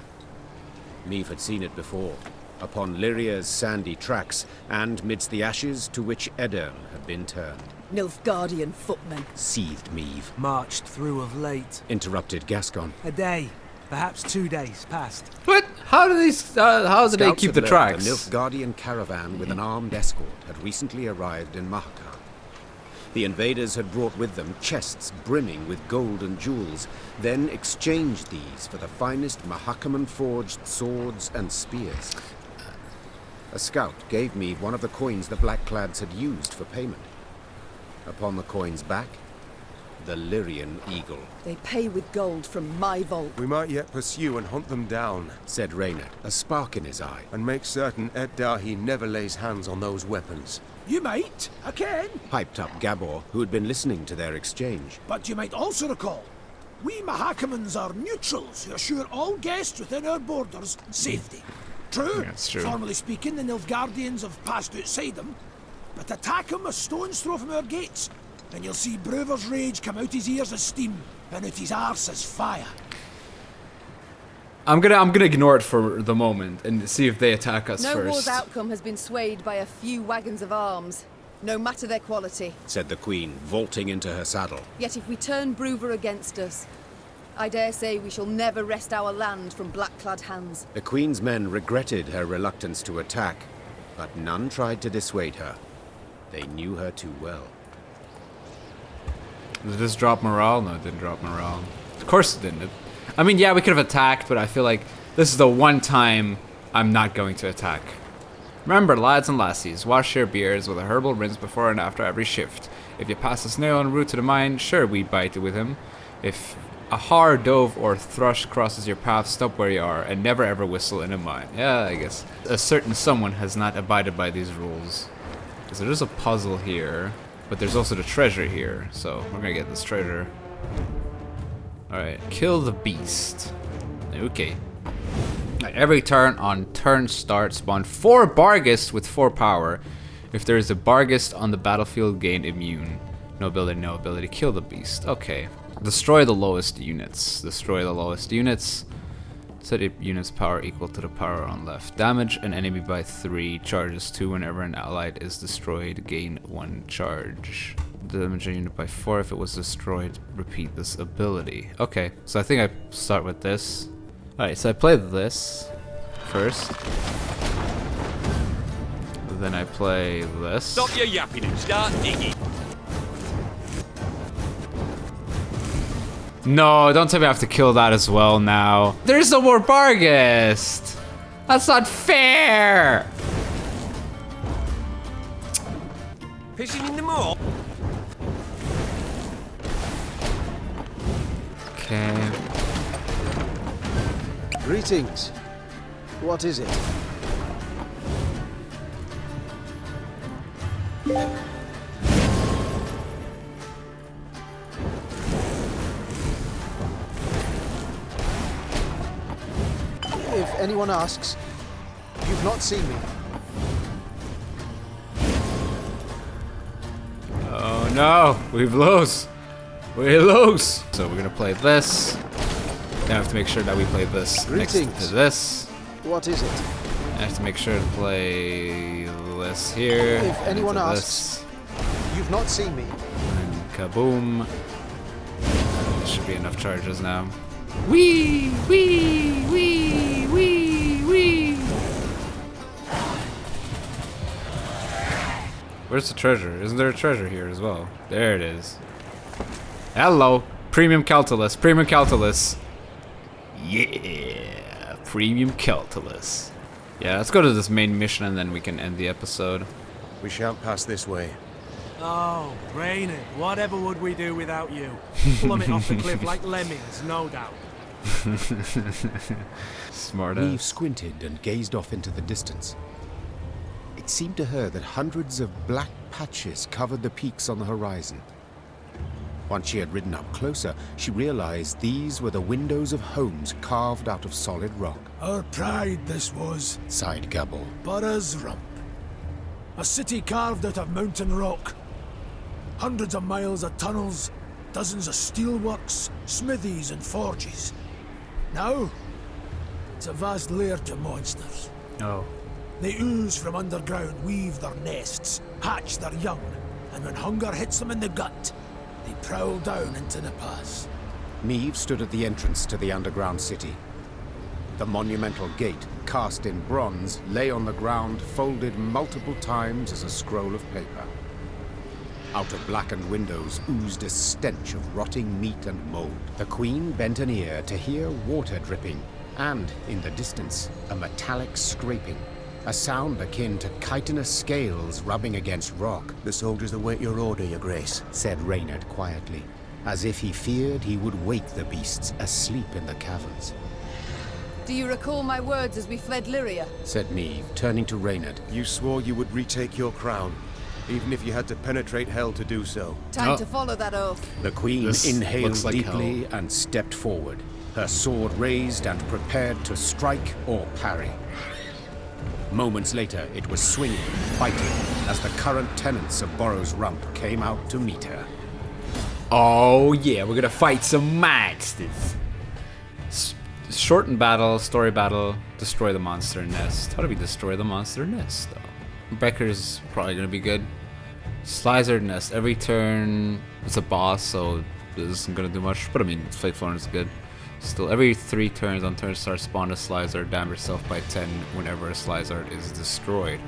Neve had seen it before, upon Lyria's sandy tracks, and midst the ashes to which Edern had been turned. Nilfgaardian footmen. Seethed Meve. Marched through of late. Interrupted Gascon. A day, perhaps 2 days past. What? How do these? How do they Scouts keep had the learned tracks? A Nilfgaardian caravan with an armed escort had recently arrived in Mahakam. The invaders had brought with them chests brimming with gold and jewels, then exchanged these for the finest Mahakaman-forged swords and spears. A scout gave me one of the coins the Blackclads had used for payment. Upon the coin's back, the Lyrian eagle. They pay with gold from my vault. We might yet pursue and hunt them down, said Reynard, a spark in his eye. And make certain Ed Dahi never lays hands on those weapons. You might, I can. Piped up Gabor, who had been listening to their exchange. But you might also recall, we Mahakimans are neutrals who assure all guests within our borders safety. True, That's true. formally speaking, the Nilfgaardians have passed outside them, but attack him a stone's throw from our gates, and you'll see Brewer's rage come out his ears as steam, and out his arse as fire. I'm gonna ignore it for the moment and see if they attack us No first. war's outcome has been swayed by a few wagons of arms, no matter their quality. Said the Queen, vaulting into her saddle. Yet if we turn Brewer against us, I dare say we shall never wrest our land from black-clad hands. The Queen's men regretted her reluctance to attack, but none tried to dissuade her. They knew her too well. Did this drop morale? No, it didn't drop morale. Of course it didn't. I mean, yeah, we could have attacked, but I feel like this is the one time I'm not going to attack. Remember, lads and lassies, wash your beards with a herbal rinse before and after every shift. If you pass a snail en route to the mine, sure, we bite with him. If a har, dove, or thrush crosses your path, stop where you are, and never ever whistle in a mine. Yeah, I guess. A certain someone has not abided by these rules. So there's a puzzle here, but there's also the treasure here, so we're gonna get this treasure. Alright, kill the beast. Okay. Every turn on turn start, spawn 4 Barghest with 4 power. If there is a Barghest on the battlefield, gain immune. No ability, no ability. Kill the beast. Okay. Destroy the lowest units. Destroy the lowest units. Set units power equal to the power on left. Damage an enemy by 3. Charges 2 whenever an allied is destroyed. Gain 1 charge. Damage a unit by 4 if it was destroyed. Repeat this ability. Okay, so I think I start with this. Alright, so I play this first. Then I play this. Stop your yapping and start digging. No, don't tell me I have to kill that as well now. There's no more Barghest! That's not fair! Pissing in the moor. Okay. Greetings. What is it? If anyone asks, you've not seen me. Oh no, we lose. We lose. So we're gonna play this. Then I have to make sure that we play this next to this. What is it? I have to make sure to play this here. If anyone and asks, you've not seen me. And kaboom. There should be enough charges now. Wee, wee, wee, wee, wee. Where's the treasure? Isn't there a treasure here as well? There it is. Hello. Premium Calculus. Premium Calculus. Yeah. Premium Calculus. Yeah, let's go to this main mission and then we can end the episode. We shan't pass this way. Oh, Reynard, whatever would we do without you? Plummet off the cliff like lemmings, no doubt. Smart Eve ass. squinted and gazed off into the distance. It seemed to her that hundreds of black patches covered the peaks on the horizon. Once she had ridden up closer, she realized these were the windows of homes carved out of solid rock. Our pride this was, sighed Gabor. Burra's Rump. A city carved out of mountain rock. Hundreds of miles of tunnels, dozens of steelworks, smithies and forges. Now, it's a vast lair to monsters. Oh. They ooze from underground, weave their nests, hatch their young, and when hunger hits them in the gut, they prowl down into the pass. Neve stood at the entrance to the underground city. The monumental gate, cast in bronze, lay on the ground, folded multiple times as a scroll of paper. Out of blackened windows oozed a stench of rotting meat and mold. The Queen bent an ear to hear water dripping, and, in the distance, a metallic scraping. A sound akin to chitinous scales rubbing against rock. The soldiers await your order, Your Grace, said Reynard quietly. as if he feared he would wake the beasts asleep in the caverns. Do you recall my words as we fled Lyria? Said Neve, turning to Reynard. You swore you would retake your crown, even if you had to penetrate hell to do so. Time to follow that oath. The queen This inhaled looks like deeply and stepped forward, her sword raised and prepared to strike or parry. Moments later, it was swinging, fighting, as the current tenants of Borrow's Rump came out to meet her. Oh yeah, we're gonna fight some monsters. Shorten battle, story battle, destroy the monster nest. How do we destroy the monster nest though? Becker's probably gonna be good. Slizer nest, every turn it's a boss, so this isn't gonna do much. But I mean, Fake Florn is good. Still, every 3 turns on turn start, spawn a Slizer, damage yourself by 10 whenever a Slizer is destroyed.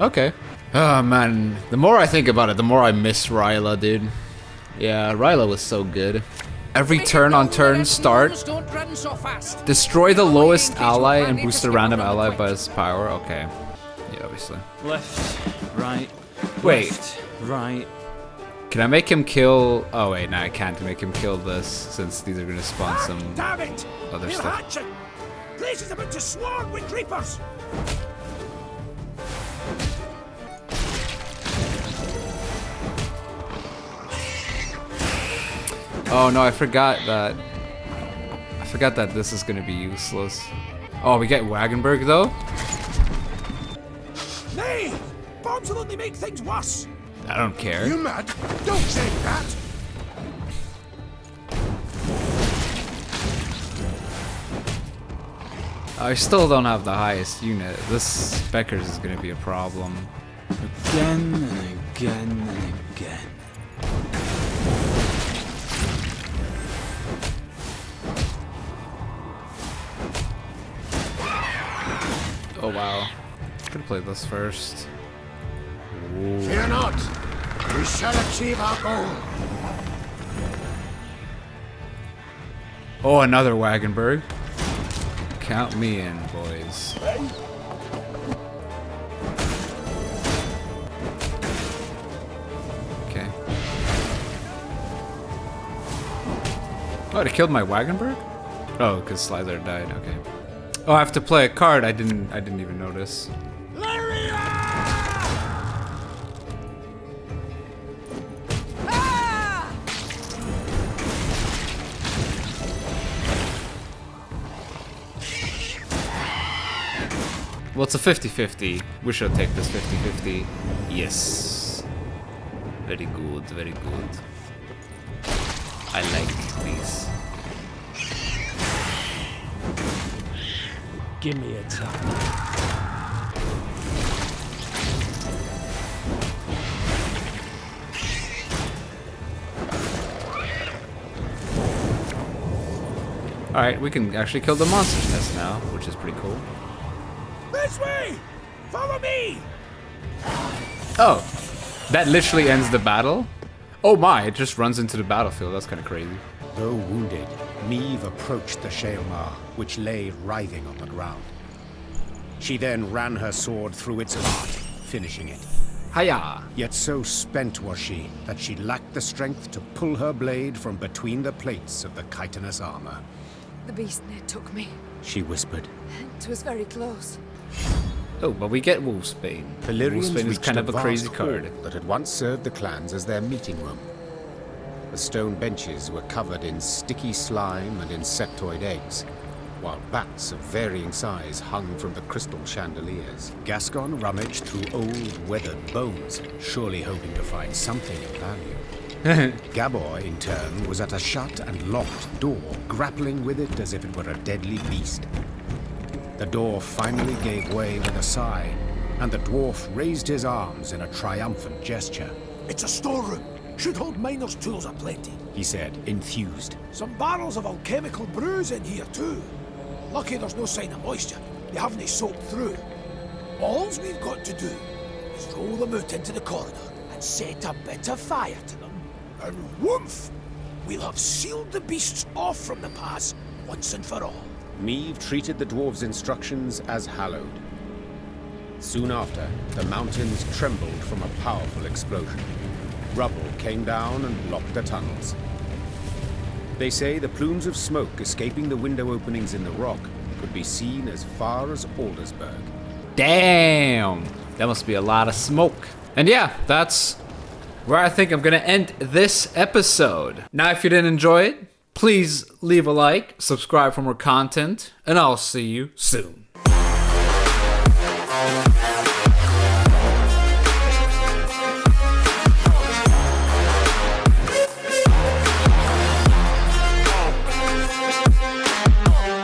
Okay. Oh man, the more I think about it, the more I miss Ryla, dude. Yeah, Ryla was so good. Every turn on turn start, Don't run so fast. destroy the lowest ally and boost a random ally by his power. Okay. Yeah, obviously. Left, right. Wait. Left, right. Can I make him kill... Oh wait, no, I can't make him kill this, since these are gonna spawn some Damn it! other They're stuff. hatching! Place is about to swarm with creepers! Oh no, I forgot that this is gonna be useless. Oh, we get Wagenberg though? Nay! Bombs will only make things worse! I don't care. You mad? Don't say that! I still don't have the highest unit. This Becker's is gonna be a problem. Again and again and again. Oh wow. Could have played this first. Ooh. Fear not. We shall achieve our goal. Oh, another Wagenberg. Count me in, boys. Okay. Oh, they killed my Wagenberg? Oh, because Slizer died. Okay. Oh, I have to play a card. I didn't even notice. Well, it's a 50-50. We should take this 50-50. Yes. Very good, very good. I like these. Give me a time. Alright, we can actually kill the monster's nest now, which is pretty cool. This way! Follow me! Oh, that literally ends the battle? Oh my, it just runs into the battlefield. That's kind of crazy. Though wounded, Neve approached the Sheomar, which lay writhing on the ground. She then ran her sword through its heart, finishing it. Hiya! Yet so spent was she that she lacked the strength to pull her blade from between the plates of the chitinous armor. The beast near took me. She whispered. It was very close. Oh, but we get Wolfsbane. Valyrians Wolfsbane is reached kind of a vast crazy hall card. that had once served the clans as their meeting room. The stone benches were covered in sticky slime and insectoid eggs, while bats of varying size hung from the crystal chandeliers. Gascon rummaged through old, weathered bones, surely hoping to find something of value. Gabor, in turn, was at a shut and locked door, grappling with it as if it were a deadly beast. The door finally gave way with a sigh, and the dwarf raised his arms in a triumphant gesture. It's a storeroom. Should hold miners' tools aplenty. He said, enthused. Some barrels of alchemical brews in here too. Lucky there's no sign of moisture. They haven't soaked through. All's we've got to do is roll them out into the corridor and set a bit of fire to them, and whoomph! We'll have sealed the beasts off from the pass once and for all. Neve treated the dwarves' instructions as hallowed. Soon after, the mountains trembled from a powerful explosion. Rubble came down and blocked the tunnels. They say the plumes of smoke escaping the window openings in the rock could be seen as far as Aldersburg. Damn! That must be a lot of smoke. And yeah, that's where I think I'm gonna end this episode. Now, if you didn't enjoy it, please leave a like, subscribe for more content, and I'll see you soon.